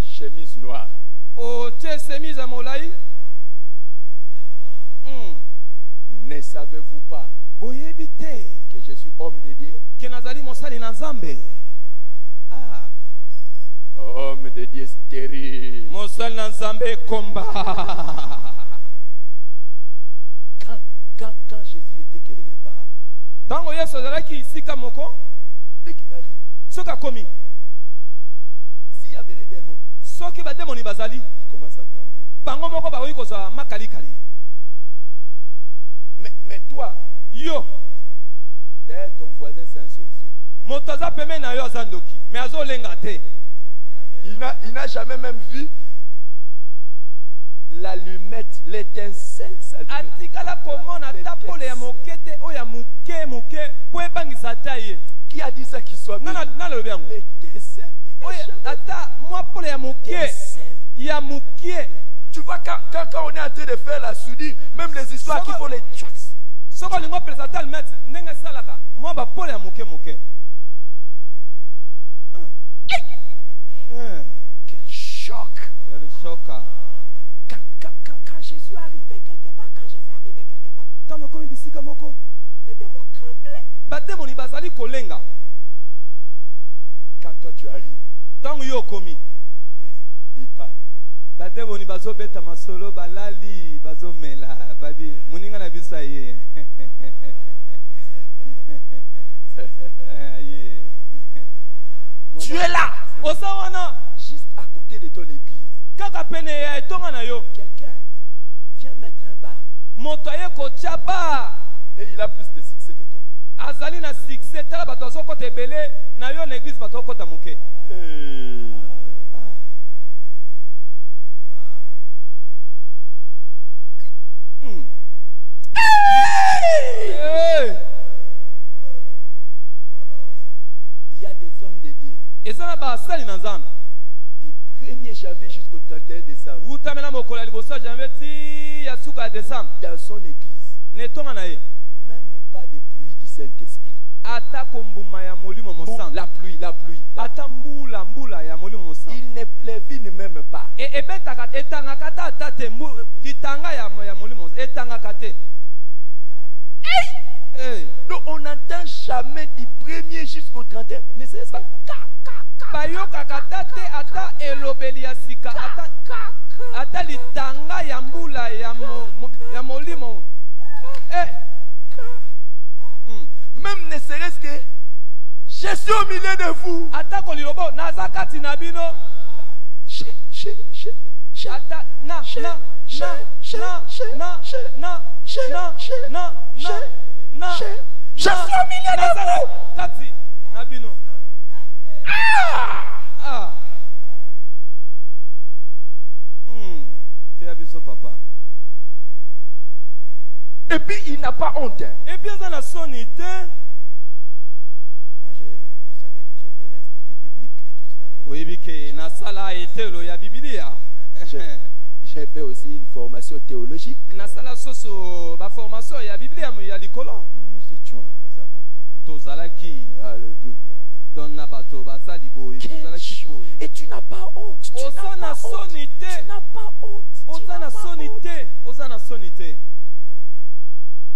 Chemise noire. Ne savez-vous pas que je suis homme de Dieu? Homme de Dieu stérile. Quand Jésus était quelque part, dès qu'il arrive, s'il y avait des démons, il commence à trembler. Mais toi, derrière ton voisin, c'est un sorcier. Il n'a jamais même vu l'allumette, l'étincelle s'allumer. Qui a dit ça qu'il soit bien? L'étincelle. Tu vois, quand on est en train de faire la soudure, même les histoires qu'il faut les... Quel choc! Quel choc! Quand Jésus arrivait quelque part, les démons tremblaient. Quand toi tu arrives, il parle. Tu es là, juste à côté de ton église. Quelqu'un vient mettre un bar. Et il a plus de succès que toi. Il y a des hommes de Dieu. Du 1er janvier jusqu'au 31 décembre. Dans son église. Même pas de pluie du Saint-Esprit. La pluie. Il ne pleuvine même pas. Donc on n'entend jamais du 1er jusqu'au 31. Mais c'est ça. Même ne serait-ce que je suis au milieu de vous. Je suis au milieu de vous. Et puis il n'a pas honte. Moi, vous savez que j'ai fait l'institut public, tout ça. J'ai fait aussi une formation théologique. Nous avons fini. Alléluia. Et tu n'as pas honte. Tu n'as pas honte.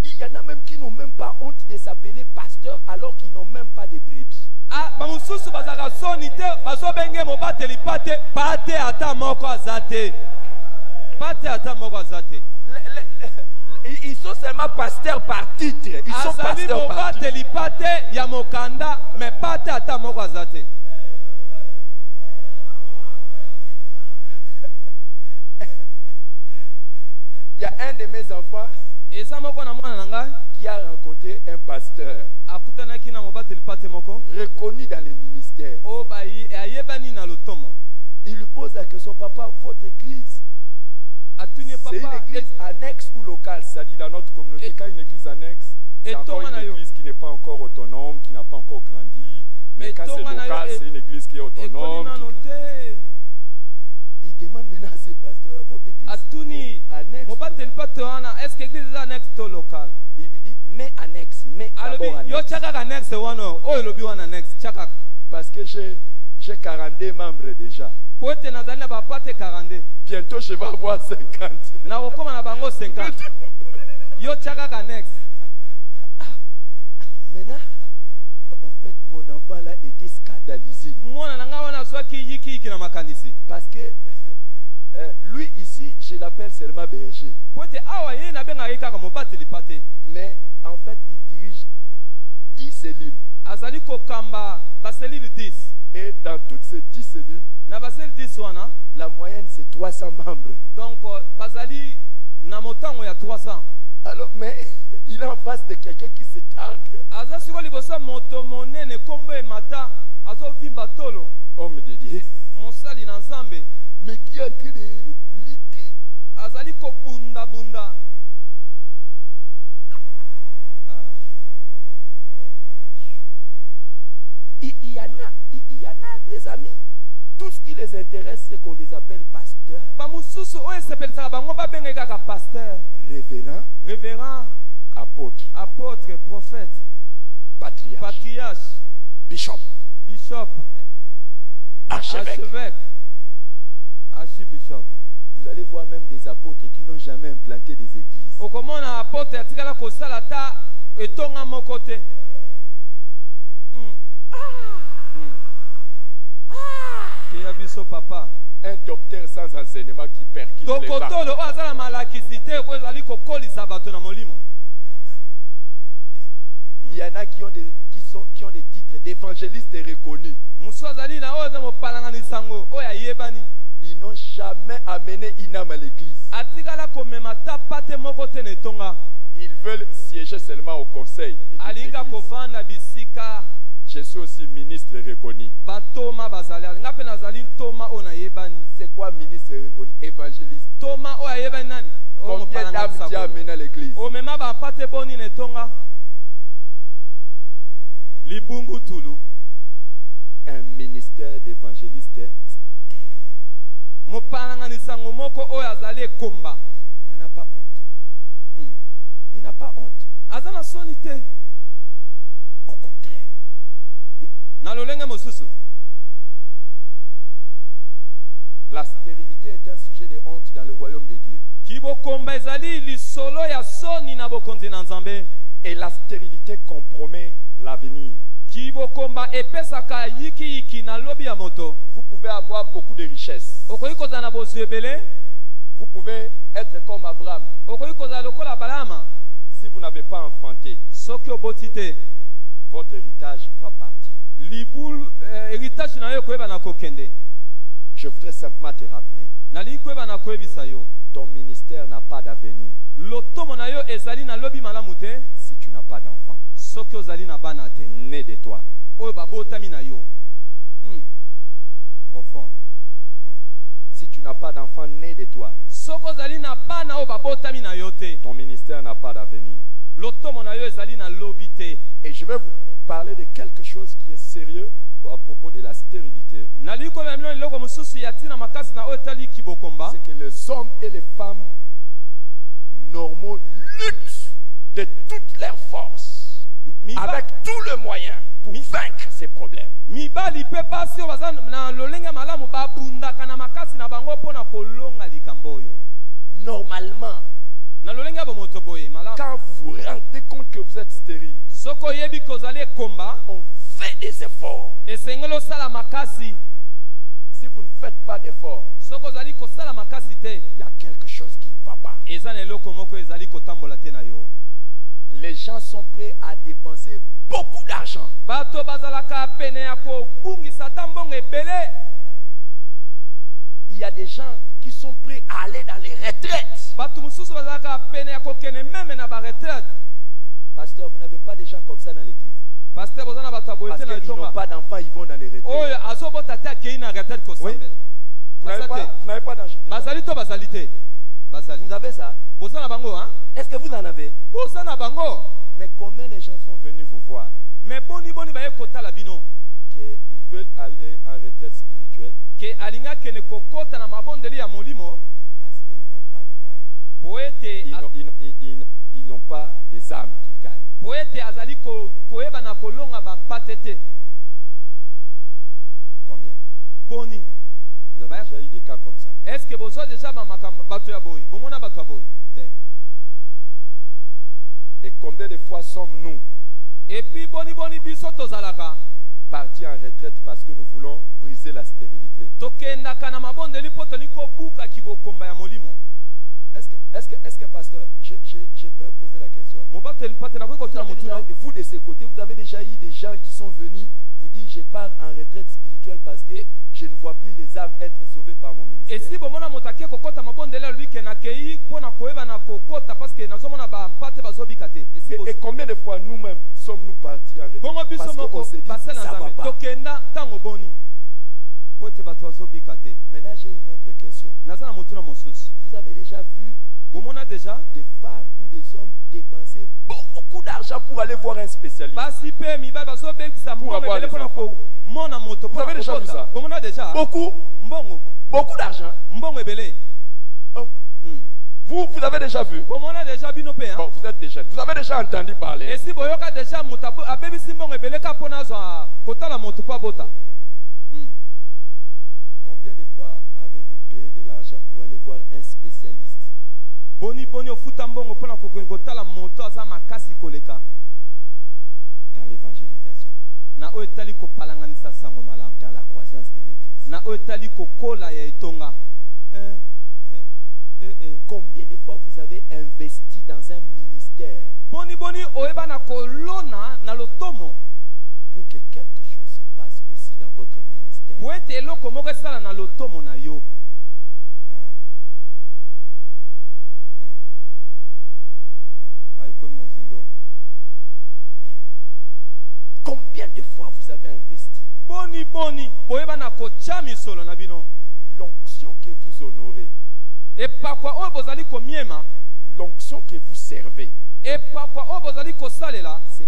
Il y en a même qui n'ont même pas honte de s'appeler pasteur alors qu'ils n'ont même pas de brebis. Ils sont seulement pasteurs par titre. Ils sont pasteurs par titre. Il y a un de mes enfants qui a rencontré un pasteur reconnu dans les ministères. Il lui pose la question, papa, votre église, c'est une église annexe ou locale? C'est-à-dire dans notre communauté, quand une église annexe, c'est encore une église qui n'est pas encore autonome, qui n'a pas encore grandi. Mais quand c'est local, c'est une église qui est autonome. Il demande maintenant à ses pasteurs, votre église annexe ou est-ce que l'église est annexe ou locale? Il lui dit, mais annexe, mais d'abord annexe. Parce que j'ai 42 membres déjà. Bientôt je vais avoir 50. Maintenant, en fait, mon enfant là était scandalisé. Parce que lui ici, je l'appelle seulement berger. Mais en fait, il dirige 10 cellules. Et dans toutes ces 10 cellules, la moyenne c'est 300 membres. Donc, alors, mais il est en face de quelqu'un qui se targue. Homme de Dieu. Mais qui a créé de l'idée. Il y en a, les amis. Tout ce qui les intéresse, c'est qu'on les appelle pasteurs. Révérend. Apôtre, prophète. Patriarche. Bishop. Archevêque. Archibishop. Vous allez voir même des apôtres qui n'ont jamais implanté des églises. Papa. Un docteur sans enseignement qui percute les gens. Il y en a qui ont des titres d'évangélistes reconnus. Ils n'ont jamais amené une âme à l'église. Ils veulent siéger seulement au conseil. Je suis aussi ministre reconnu. C'est quoi ministre reconnu? Évangéliste. Combien d'âmes tu as amené à l'église? Un ministère d'évangéliste stérile. Il n'a pas honte. Il n'a pas honte. Au contraire. La stérilité est un sujet de honte dans le royaume de Dieu. Et la stérilité compromet l'avenir. Vous pouvez avoir beaucoup de richesses. Vous pouvez être comme Abraham. Si vous n'avez pas enfanté, votre héritage va partir. Je voudrais simplement te rappeler, ton ministère n'a pas d'avenir si tu n'as pas d'enfant né de toi. Si tu n'as pas d'enfant né de toi, ton ministère n'a pas d'avenir. Et je vais vous parler de quelque chose qui est sérieux à propos de la stérilité, c'est que les hommes et les femmes normaux luttent de toutes leurs forces, avec tous les moyens pour vaincre ces problèmes. Normalement, quand vous vous rendez compte que vous êtes stérile, on fait des efforts. Si vous ne faites pas d'efforts, il y a quelque chose qui ne va pas. Les gens sont prêts à dépenser beaucoup d'argent. Il y a des gens qui sont prêts à aller dans les retraites. Pasteur, vous n'avez pas des gens comme ça dans l'église? Parce qu'ils n'ont pas d'enfants, ils vont dans les retraites. Oui. Vous n'avez pas d'argent. Vous avez ça? Est-ce que vous en avez? Mais combien de gens sont venus vous voir qu'ils veulent aller en retraite spirituelle parce qu'ils n'ont pas de moyens. Ils n'ont pas des âmes qu'ils gagnent. Combien? Vous avez déjà eu des cas comme ça? Est-ce que vous avez déjà Et combien de fois sommes-nous partis en retraite parce que nous voulons briser la stérilité? Est-ce que pasteur, je peux poser la question? Vous de ce côté, vous avez déjà eu des gens qui sont venus vous dire je pars en retraite spirituelle parce que je ne vois plus les âmes être sauvées par mon ministère. Et combien de fois nous-mêmes sommes-nous partis en retraite parce qu'on s'est dit ça va pas? Maintenant j'ai une autre question. Vous avez déjà vu des femmes ou des hommes dépenser beaucoup d'argent pour aller voir un spécialiste? Pour avoir les enfants. Vous avez déjà vu ça? Beaucoup d'argent. Oh. Vous avez déjà vu? Bon, vous êtes des jeunes. Vous avez déjà entendu parler? Combien de fois avez-vous payé de l'argent pour aller voir un spécialiste? Dans l'évangélisation, dans la croissance de l'église. Combien de fois vous avez investi dans un ministère pour que quelque chose se passe aussi dans votre ministère? Combien de fois vous avez investi? L'onction que vous honorez, l'onction que vous servez, c'est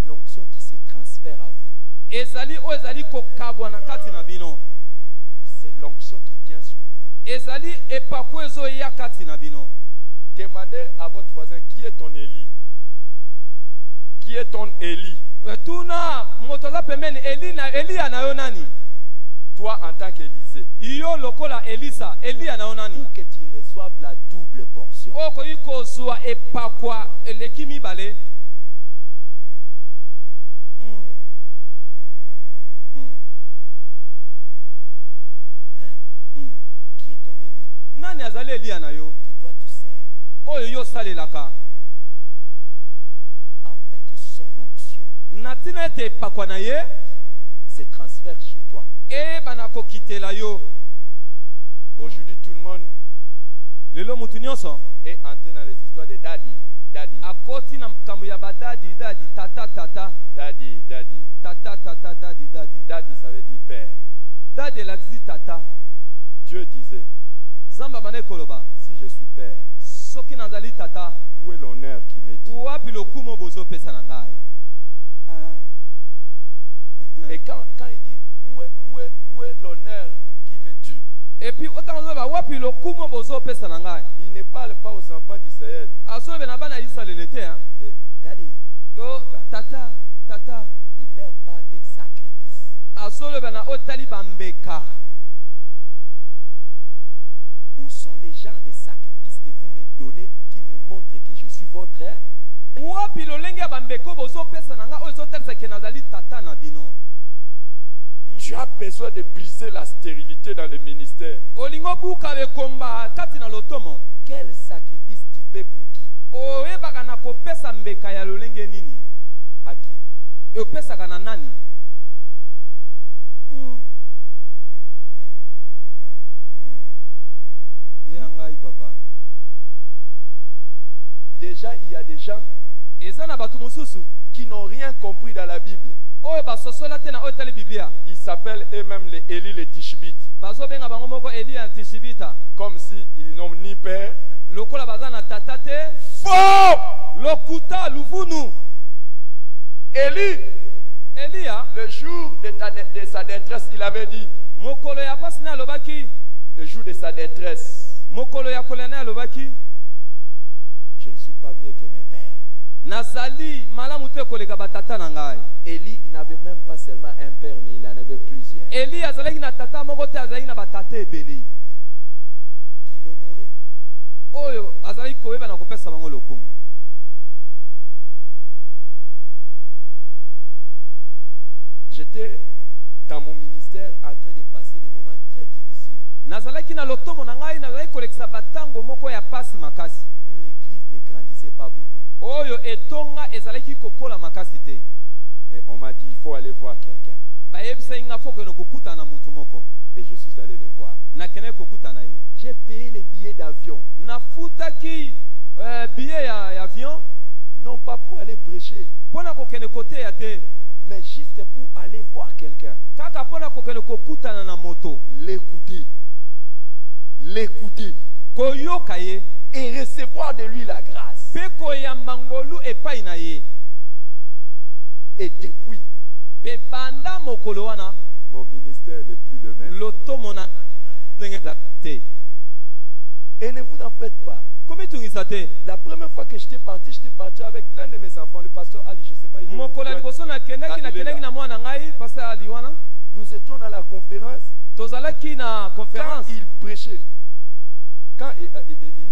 l'onction qui se transfère à vous. C'est l'onction qui vient sur vous. Demandez à votre voisin, qui est ton Élie? Qui est ton Élie? Toi en tant qu'Élysée, pour que tu reçoives la double portion. Qui est ton Élie? Que toi tu sers. Afin que son onction se transfère chez toi. Aujourd'hui, tout le monde est entré dans les histoires de daddy. Daddy. Daddy, ça veut dire père. Dieu disait, si je suis père, où est l'honneur qui m'est dit? Et quand il dit, où est l'honneur qui m'est dû? Et puis, il ne parle pas aux enfants d'Israël. Daddy, tata, il leur parle des sacrifices. Où sont les genres de sacrifices que vous me donnez qui me montrent que je suis votre frère? Tu as besoin de briser la stérilité dans le ministère. Quel sacrifice tu fais pour qui? À qui? Déjà, il y a des gens qui n'ont rien compris dans la Bible. Ils s'appellent eux-mêmes les Élie les Tishbites. Comme s'ils n'ont ni père. Faux! Élie, le jour de sa détresse, il avait dit. Le jour de sa détresse, je ne suis pas mieux que mes pères. Élie n'avait même pas seulement un père, mais il en avait plusieurs. Qui l'honorait. J'étais dans mon ministère en train de passer des moments très difficiles. Où l'église ne grandissait pas beaucoup. Et on m'a dit, il faut aller voir quelqu'un. Et je suis allé le voir. J'ai payé les billets d'avion. Non pas pour aller prêcher, mais juste pour aller voir quelqu'un. L'écouter. L'écouter. Et recevoir de lui la grâce. Et depuis, mon ministère n'est plus le même. Et ne vous en faites pas. La première fois que j'étais parti avec l'un de mes enfants, le pasteur Ali, je ne sais pas. Nous étions dans la conférence. Quand il prêchait, quand il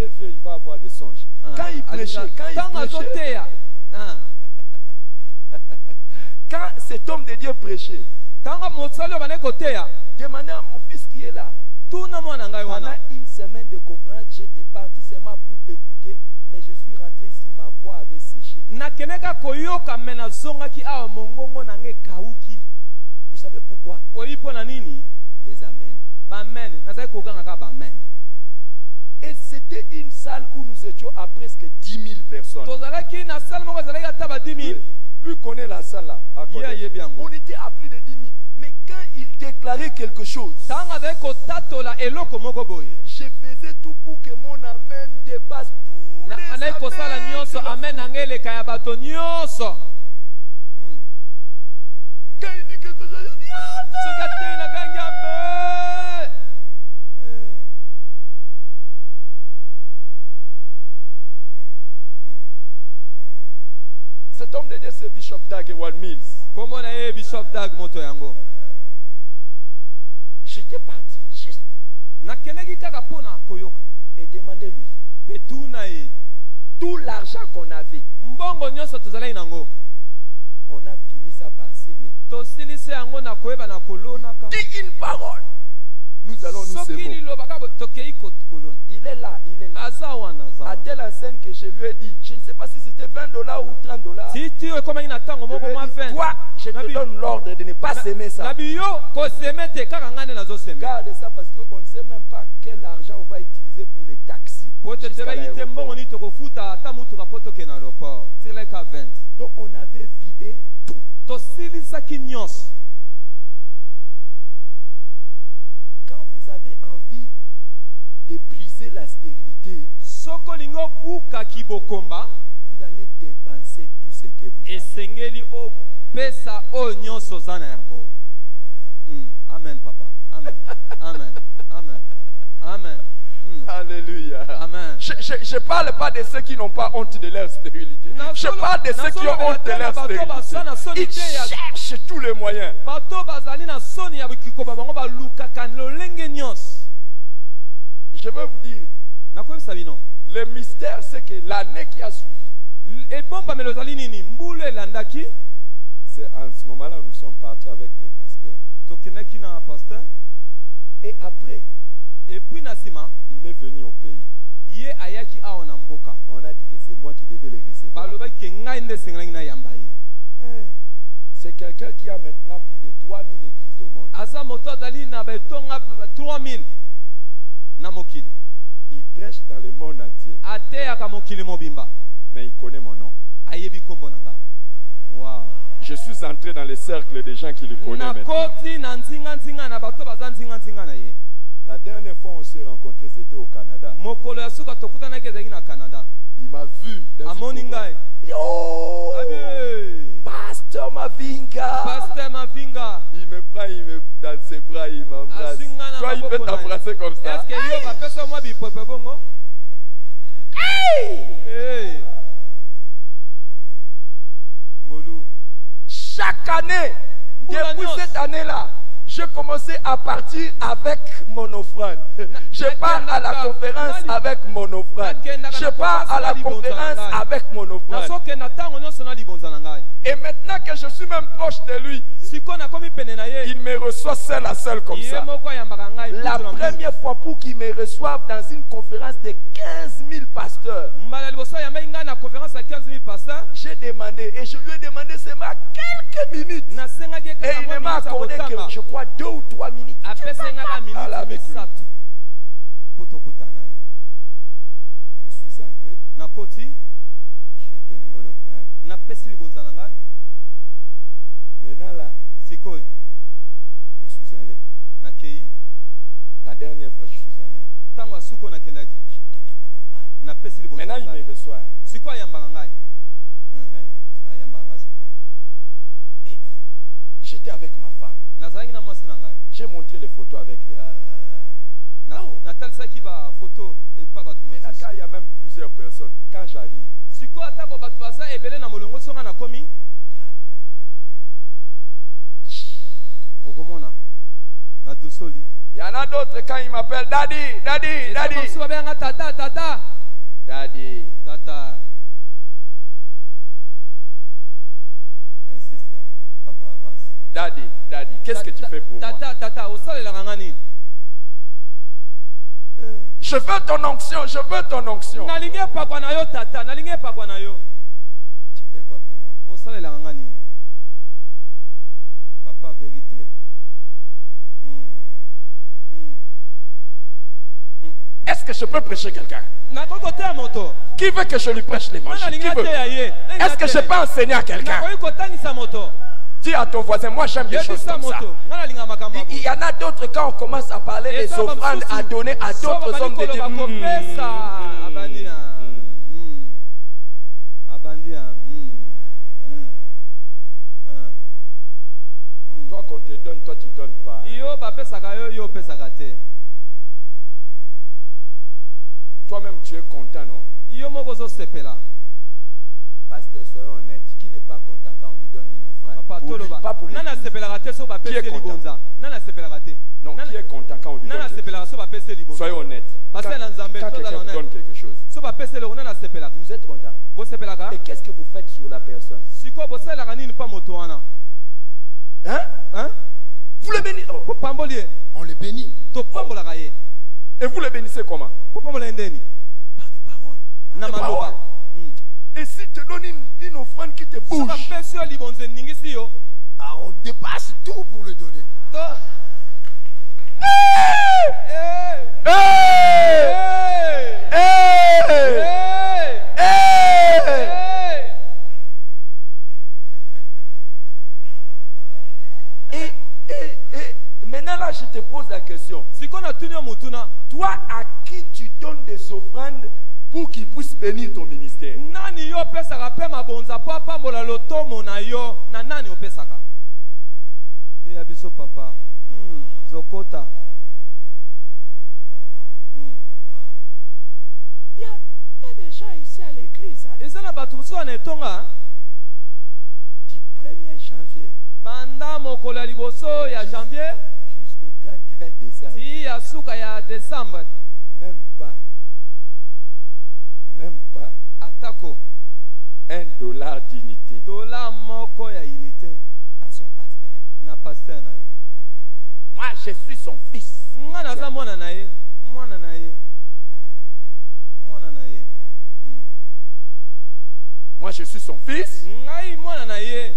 est vieux, il va avoir des songes. Quand il prêchait, quand cet homme de Dieu prêchait, demandez à mon fils qui est là. Pendant une semaine de conférence, j'étais parti seulement pour écouter, mais je suis rentré ici, ma voix avait séché. Vous savez pourquoi? Les amens. Et c'était une salle où nous étions à presque 10 000 personnes. Lui connaît la salle là. On était à plus de 10 000. Mais quand il déclarait quelque chose, je faisais tout pour que mon amen dépasse tous les amens. Quand il dit quelque chose, je dis amen. Cet homme de Dieu, c'est Bishop Dag et Wal Mills. Comment on a Bishop Dag moto yango? J'étais parti juste. Et demandez-lui. Tout l'argent qu'on avait, on a fini ça par s'aimer. Dis une parole. Nous allons nous aimer. Il est là, il est là. À telle enseigne que je lui ai dit, je ne sais pas si c'était $20 ou $30. Toi, je te donne l'ordre de ne pas s'aimer ça. Garde ça parce qu'on ne sait même pas quel argent on va utiliser pour les taxis. Donc on avait vidé tout. Quand vous avez envie de briser la stérilité, vous allez dépenser tout ce que vous avez. pesa o nyonso zana yango. Amen papa. Amen. Amen. Amen. Amen. Alléluia. Amen. Je ne parle pas de ceux qui n'ont pas honte de leur stérilité. Je parle de ceux qui ont honte de leur stérilité. Ils cherchent tous les moyens. Je veux vous dire, le mystère, c'est que l'année qui a suivi, c'est en ce moment-là nous sommes partis avec le pasteur. Et après, il est venu au pays. On a dit que c'est moi qui devais le recevoir. C'est quelqu'un qui a maintenant plus de 3000 églises au monde. Il prêche dans le monde entier. Mais il connaît mon nom. Wow. Je suis entré dans le cercle des gens qui le connaissent maintenant. La dernière fois on s'est rencontrés, c'était au Canada. Il m'a vu dans oh, Pasteur Mavinga. Pasteur Mavinga. Il me prend, il me dans ses bras, il m'embrasse. Toi, il peut t'embrasser comme ça. Hey. Chaque année, depuis cette année-là, je commençais à partir avec mon offrande. Je pars à la conférence avec mon offrande. Je pars à la conférence avec mon offrande. Et maintenant que je suis même proche de lui, il me reçoit seul à seul comme ça. La première fois pour qu'il me reçoive dans une conférence de 15 000 pasteurs, j'ai demandé et je lui ai demandé seulement quelques minutes. Et il ne m'a accordé que je crois 2 ou 3 minutes. Je suis entré. J'ai donné mon offrande. Maintenant là, je suis allé. La dernière fois je suis allé. J'ai donné mon offrande. Maintenant il me reçoit. Et j'étais avec ma femme. J'ai montré les photos avec les... Maintenant quand il y a même plusieurs personnes, quand j'arrive, il y en a d'autres quand ils m'appellent Daddy, Daddy, Daddy. Daddy. Tata. Insiste. Papa avance. Daddy, Daddy, qu'est-ce que tu fais pour moi? Tata, je veux ton onction, je veux ton onction. Tu fais quoi pour moi? Papa, vérité. Est-ce que je peux prêcher quelqu'un? Qui veut que je lui prêche l'évangile? Qui veut? Est-ce que je peux enseigner à quelqu'un? Dis à ton voisin, moi j'aime des choses comme ça. Il y en a d'autres quand on commence à parler des offrandes à donner à d'autres hommes de Dieu. Toi qu'on te donne, toi tu donnes pas. Toi-même tu es content, non? Pasteur, soyons honnêtes. Qui n'est pas content quand on lui donne une offrande? Pour lui, pas pour lui. Qui est content? Non, qui est content quand on lui donne quelque chose? Soyons honnêtes. Quand quelqu'un vous donne quelque chose, vous êtes content. Et qu'est-ce que vous faites sur la personne? Hein? Vous le bénissez. On le bénit. Et vous le bénissez comment? Par des paroles. Par des paroles. Et s'il te donne une offrande qui te bouge, on dépasse tout pour le donner. Et maintenant là, je te pose la question. Toi à qui tu donnes des offrandes pour qu'il puisse bénir ton ministère. Nani yo pesaka pe mabonza po apambola lotomo na yo na nani opesaka? Te ya biso papa. Zokota. Il y a des gens ici à l'église. Hein? Du 1er janvier jusqu'au 31 décembre. Même pas atako $1 d'unité moko ya unité à son pasteur. Na pasteur na ye. Moi je suis son fils. Mwana za mwana na ye. Mwana na ye. Mwana na ye. Moi je suis son fils. Ngai mwana na ye.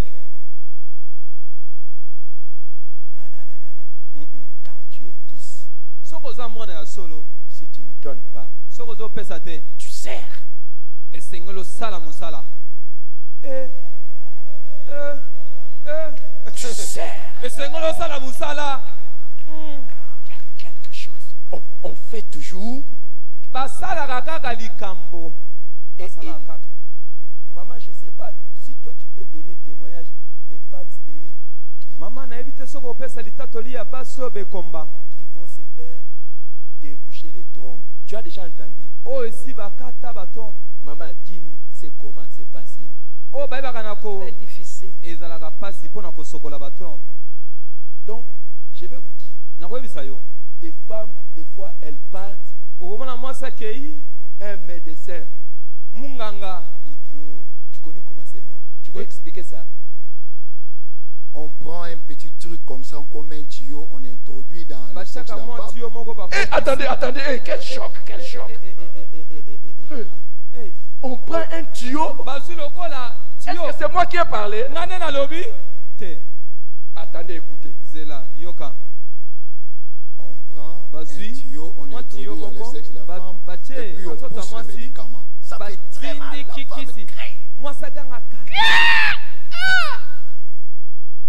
Non. Quand tu es fils, soko za mwana ya solo, si tu ne donnes pas, soko zo pesa te, tu sers. Et sengolo sala musala. Tu sers. Et sengolo sala musala. Il y a quelque chose. On fait toujours. Basala kaka likambo. Basala kaka. Maman, je ne sais pas si toi tu peux donner témoignage des femmes stériles qui, maman na évité soko pesa litatoli ya baso be komba qui vont se faire déboucher les trompes. Tu as déjà entendu? Oh si bakata batom. Maman, dis-nous, c'est comment? C'est facile. Oh ba bakanako. C'est difficile. Ezalaka pasi pona ko sokola ba trompe. Donc, je vais vous dire. Des femmes, des fois, elles partent. Un médecin. Munganga. Hydro. Tu connais comment c'est, non? Tu veux expliquer ça? On prend un petit truc comme ça, comme un tuyau, on introduit dans le sexe de la femme. Attendez, quel choc. On prend un tuyau. Est-ce que c'est moi qui ai parlé? Attendez, écoutez. On prend un tuyau, on introduit dans le sexe de la femme, et puis on pousse le médicament. Ça fait très mal, la femme crie.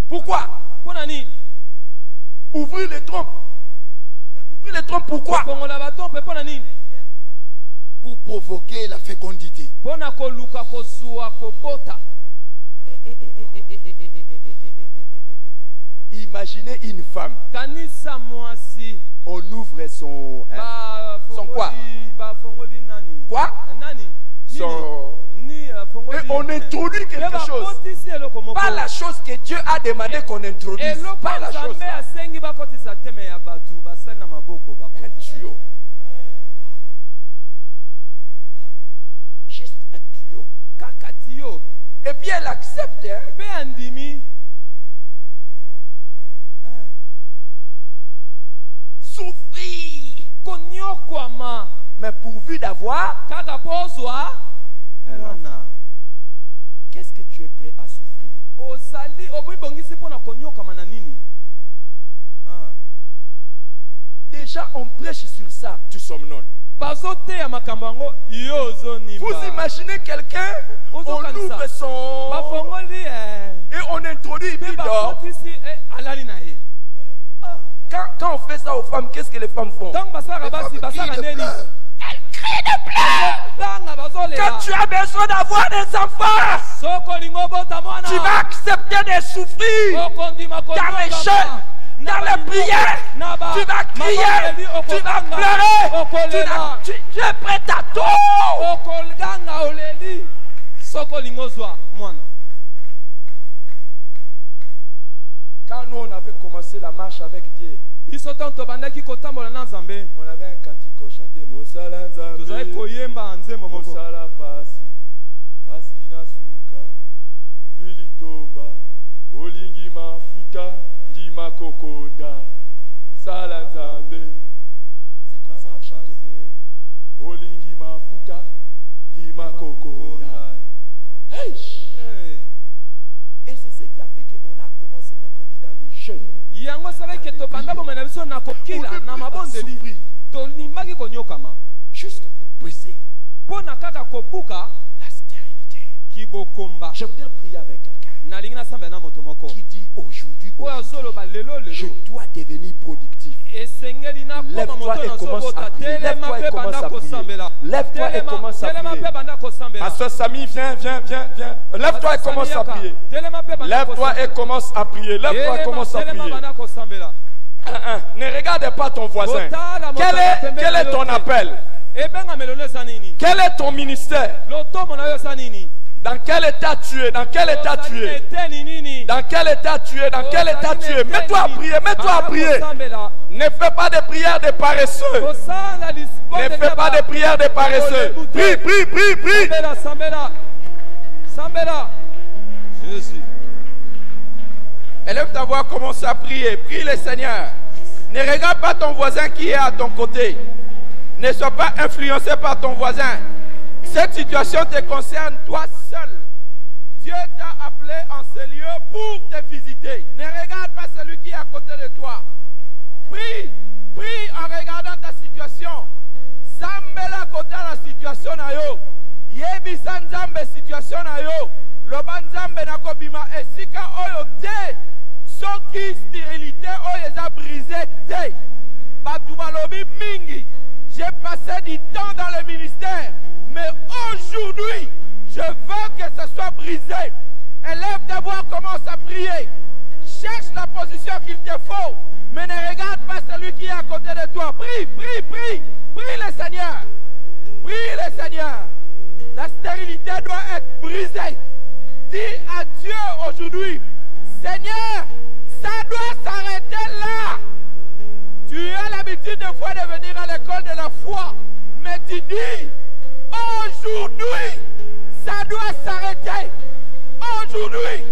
Pourquoi? Ouvrir les trompes. Ouvrir les trompes, pourquoi? Pour provoquer la fécondité. Imaginez une femme. On ouvre son... son quoi? Quoi? Et on introduit quelque chose. Pas la chose que Dieu a demandé qu'on introduise. Pas la chose là. Un tuyau. Juste un tuyau. Et puis elle accepte. Hein? Souffrir. Mais pourvu d'avoir un enfant. Qu'est-ce que tu es prêt à souffrir? Déjà on prêche sur ça, tu somnoles. Vous imaginez quelqu'un, on ouvre son... et on introduit, puis dort. Quand on fait ça aux femmes, qu'est-ce que les femmes font? Elles crient de pleurs. Quand tu as besoin d'avoir des enfants, tu vas accepter de souffrir dans les jeûnes, dans les prières. Tu vas crier, tu vas pleurer, tu es prêt à tout. Quand nous on avait commencé la marche avec Dieu, on avait un cantique qu'on chantait. Mosala Nzambe, Mosala Pasi, Kasina Suka, Ozuli Toba, Olingi Mafuta, Dima Kokoda, Mosala Nzambe. C'est comme ça qu'on chantait. Olingi Mafuta, Dima Kokoda. Hey! Et c'est ce qui a fait qu'on a commencé notre vie dans le jeûne. Juste pour briser la stérilité. Je viens prier avec quelqu'un. qui dit aujourd'hui, je dois devenir productif. Lève-toi et commence à prier. Lève-toi et commence à prier. Lève-toi et commence à prier. Pasteur Samy, viens. Lève-toi et commence à prier. Lève-toi et commence à prier. Lève-toi et commence à prier. Ne regarde pas ton voisin. Quel est ton appel? Quel est ton ministère? Dans quel état tu es? Dans quel état tu es? Dans quel état tu es? Dans quel état tu es? Mets-toi à prier, mets-toi à prier. Ne fais pas de prières de paresseux. Ne fais pas de prières de paresseux. Prie. Jésus. Élève ta voix, commence à prier. Prie le Seigneur. Ne regarde pas ton voisin qui est à ton côté. Ne sois pas influencé par ton voisin. Cette situation te concerne toi seul. Dieu t'a appelé en ce lieu pour te visiter. Ne regarde pas celui qui est à côté de toi. Prie en regardant ta situation. Sambela kota la situation na yo. Yebi sanzambe situation na yo. Lobanzambe na kobima esika oyo te. Soki stérilité oyo eza brisé te. Batubalobi mingi. J'ai passé du temps dans le ministère. Mais aujourd'hui, je veux que ce soit brisé. Élève ta voix, commence à prier. Cherche la position qu'il te faut. Mais ne regarde pas celui qui est à côté de toi. Prie. Prie le Seigneur. Prie le Seigneur. La stérilité doit être brisée. Dis à Dieu aujourd'hui, Seigneur, ça doit s'arrêter là. Tu as l'habitude des fois de venir à l'école de la foi. Mais tu dis, aujourd'hui, ça doit s'arrêter. Aujourd'hui,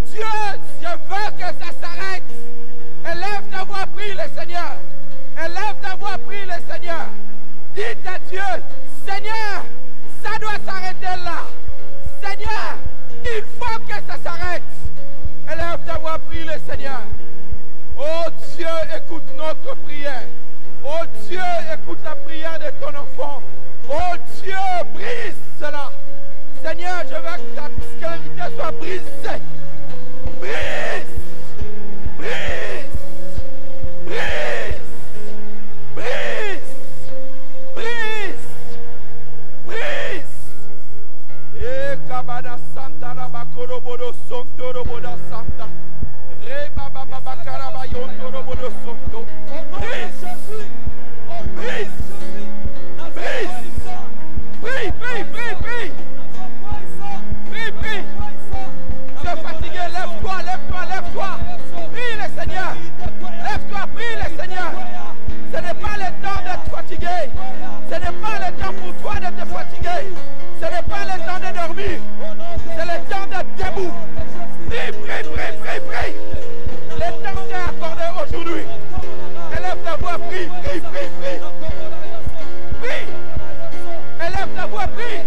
Dieu, je veux que ça s'arrête. Élève ta voix, prie le Seigneur. Élève ta voix, prie le Seigneur. Dis à Dieu, Seigneur, ça doit s'arrêter là. Seigneur, il faut que ça s'arrête. Élève ta voix, prie le Seigneur. Oh Dieu, écoute notre prière. Oh Dieu, écoute la prière de ton enfant. Oh Dieu, brise cela. Seigneur, je veux que ta stérilité soit brisée. Brise. E kabada santa rabakoro bodo sonto roboda santa. Reba baba bakaraba yondo robodo sonto. Prie. Tu es fatigué, lève-toi. Prie le Seigneur. Lève-toi, prie le Seigneur. Ce n'est pas le temps d'être fatigué. Ce n'est pas le temps pour toi de te fatiguer. Ce n'est pas le temps de dormir. C'est le temps d'être debout. Prie. Le temps t'est accordé aujourd'hui. Élève ta voix, prie. Élève ta voix, prie.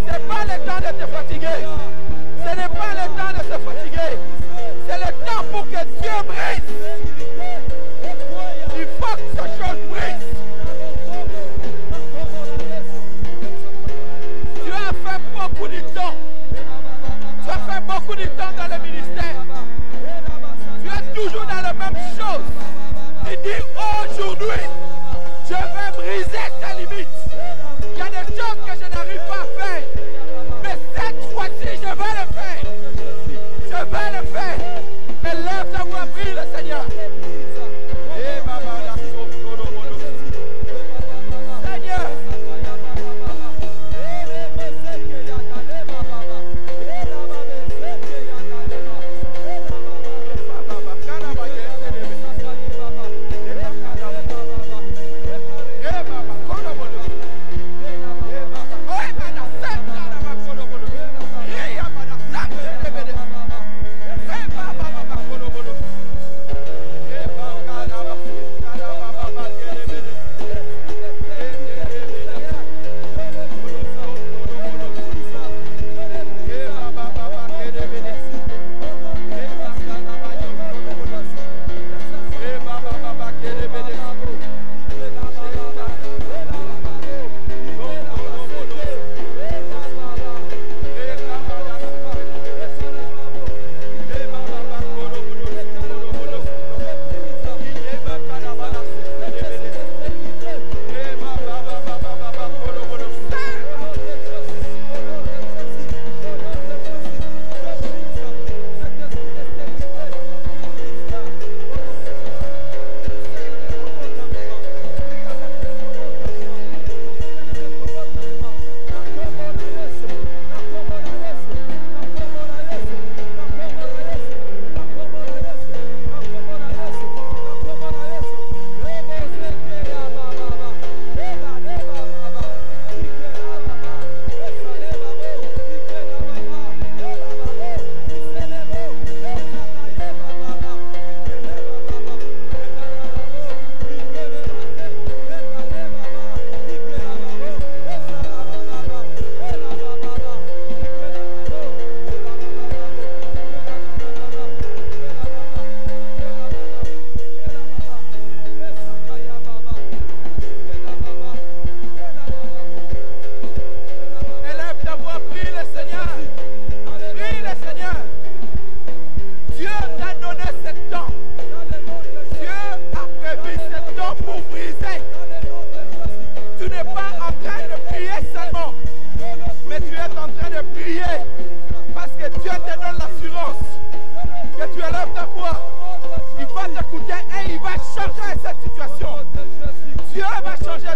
Ce n'est pas le temps de te fatiguer. Ce n'est pas le temps de se fatiguer. C'est le temps pour que Dieu brise. Il faut que cette chose brise.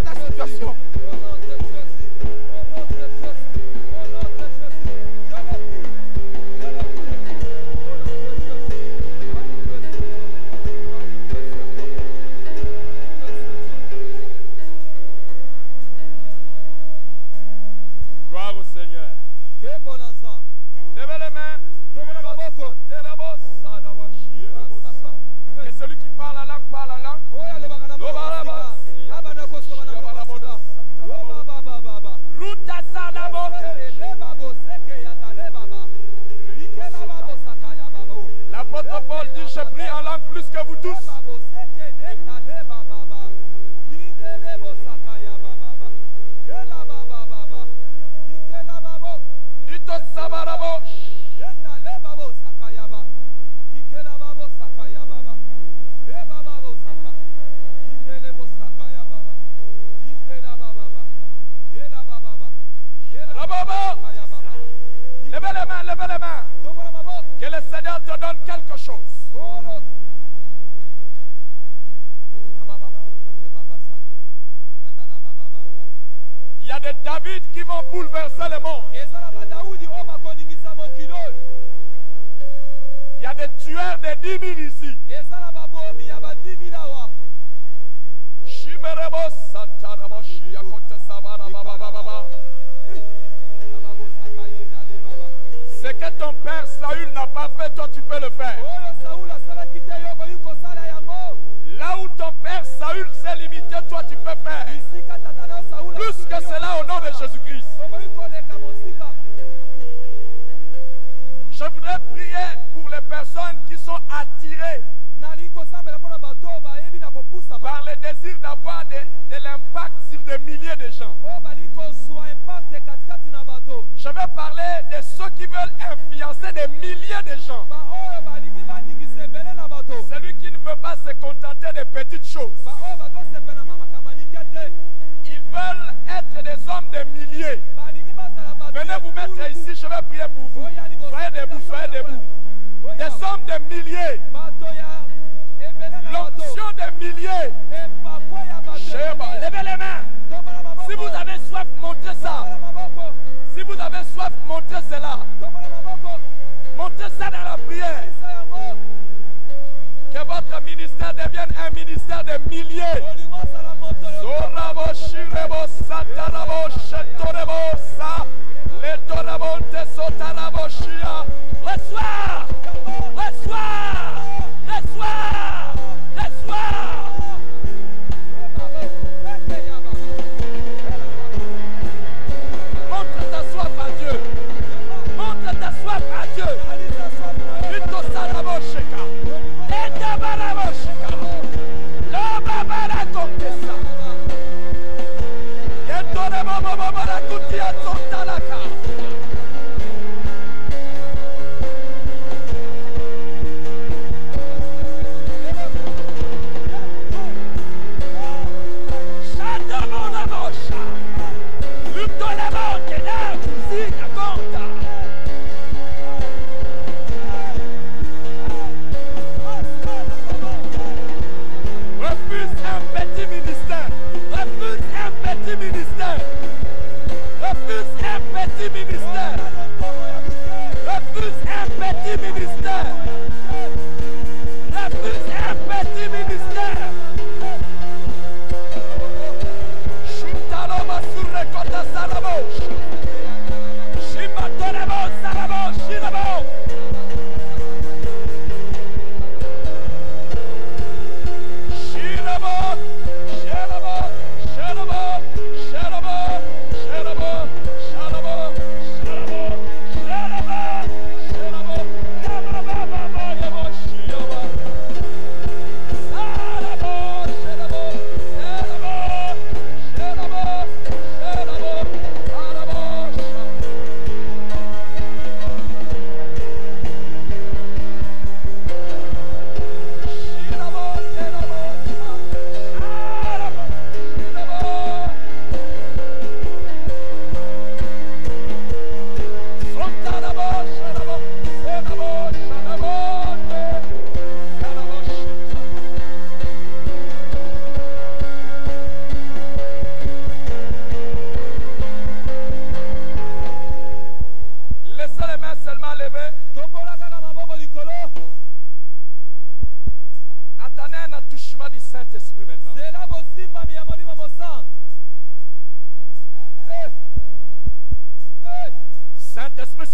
ta situation. Gloire au Seigneur. Levez les mains. Que celui qui parle la langue parle la langue. L'apôtre Paul dit: je prie en langue plus que vous tous. Levez les mains, levez les mains. Que le Seigneur te donne quelque chose. Il y a des David qui vont bouleverser le monde. Il y a des tueurs de 10 000 ici. Ce que ton père Saül n'a pas fait, toi tu peux le faire. Là où ton père Saül s'est limité, toi tu peux faire. Plus que cela au nom de Jésus-Christ. Je voudrais prier pour les personnes qui sont attirées par le désir d'avoir de l'impact sur des milliers de gens. Je vais parler de ceux qui veulent influencer des milliers de gens. Celui qui ne veut pas se contenter de petites choses. Ils veulent être des hommes de milliers. Venez vous mettre ici, je vais prier pour vous. Soyez debout, soyez debout. Des hommes de milliers. L'onction des milliers. Levez les mains. Si vous avez soif, montrez ça. Si vous avez soif, montrez cela. Montrez ça dans la prière. Que votre ministère devienne un ministère de milliers. Reçois! Reçois! Reçois! Reçois! Montre ta soif à Dieu. Montre ta soif à Dieu. Vito Sarabosheka. Eta Barabosheka. Loba Barakotesa. Yetore Baba Barakutia Totalaka.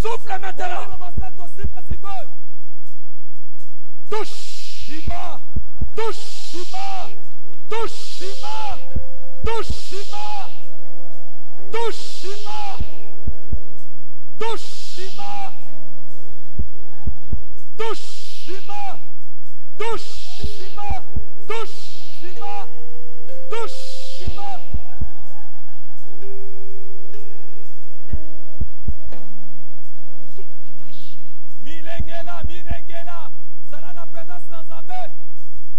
Souffle maintenant. Touche. Touche. Touche. Touche. Touche. Touche. Touche. Touche. Touche. Milengela, milengela. Sala na présence dans Zambé.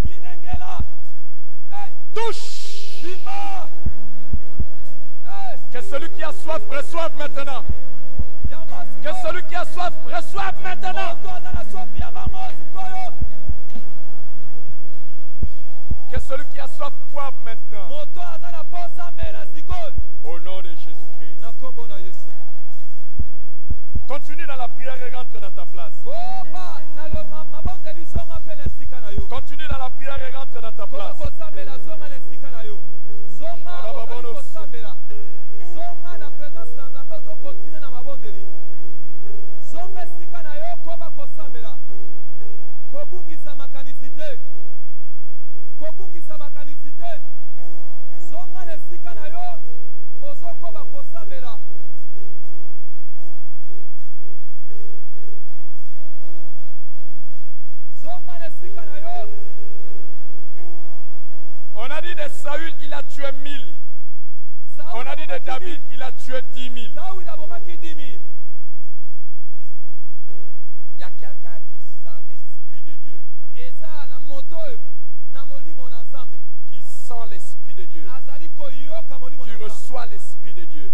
Milengela. Touche. Que celui qui a soif reçoive maintenant. Que celui qui a soif reçoive maintenant. Que celui qui a soif boive maintenant. Au nom de Jésus-Christ. Continue dans la prière et rentre dans ta place. Continue dans la prière et rentre dans ta place. On a dit de Saül, il a tué 1000. On a dit de David, il a tué 10 000. Il y a quelqu'un qui sent l'Esprit de Dieu. Qui sent l'Esprit de Dieu. Qui reçoit l'Esprit de Dieu.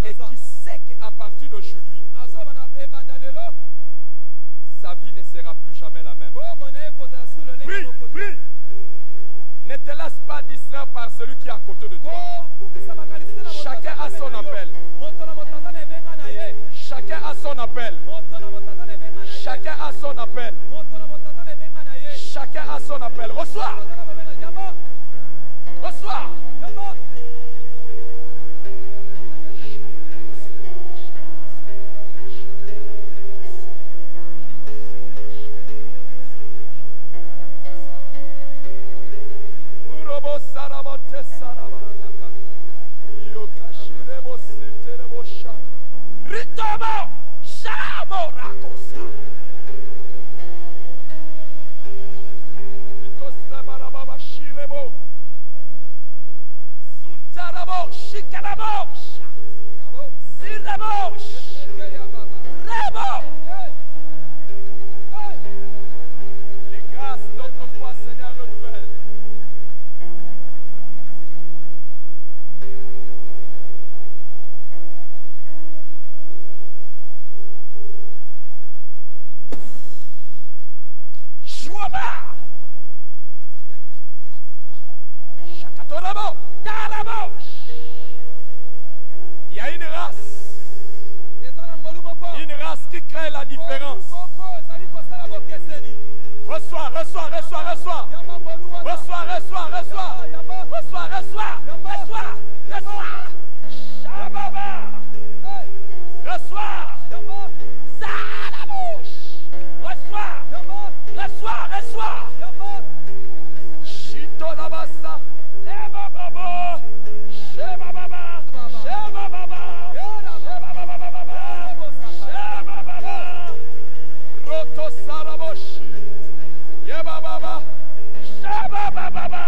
Et qui sait qu'à partir d'aujourd'hui, sa vie ne sera plus jamais la même. Prie, prie. Ne te laisse pas distraire par celui qui est à côté de toi. Chacun a son appel. Chacun a son appel. Chacun a son appel. Chacun a son appel. Reçois. Reçois. Ritomo, Shamo Rakosa. Ritosebarababa Shirebo. Suntarabo, Shikarabo. Sirabo. Rebo. Les grâces d'autrefois, Seigneur, renouvelle. Il y a une race qui crée la différence. Reçois, reçois, reçois, reçois. Reçois, reçois, reçois. Reçois, reçois, reçois, reçois. Shababa. Reçois. Salabouche. Reçois. Reçois, reçois. Chito labasa. Leba baba. Sheba baba. Sheba baba. Sheba baba. Sheba baba. Roto saraboshi. Yeba baba. Sheba baba.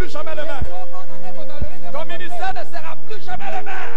plus jamais le même. Ton ministère ne sera plus jamais le même.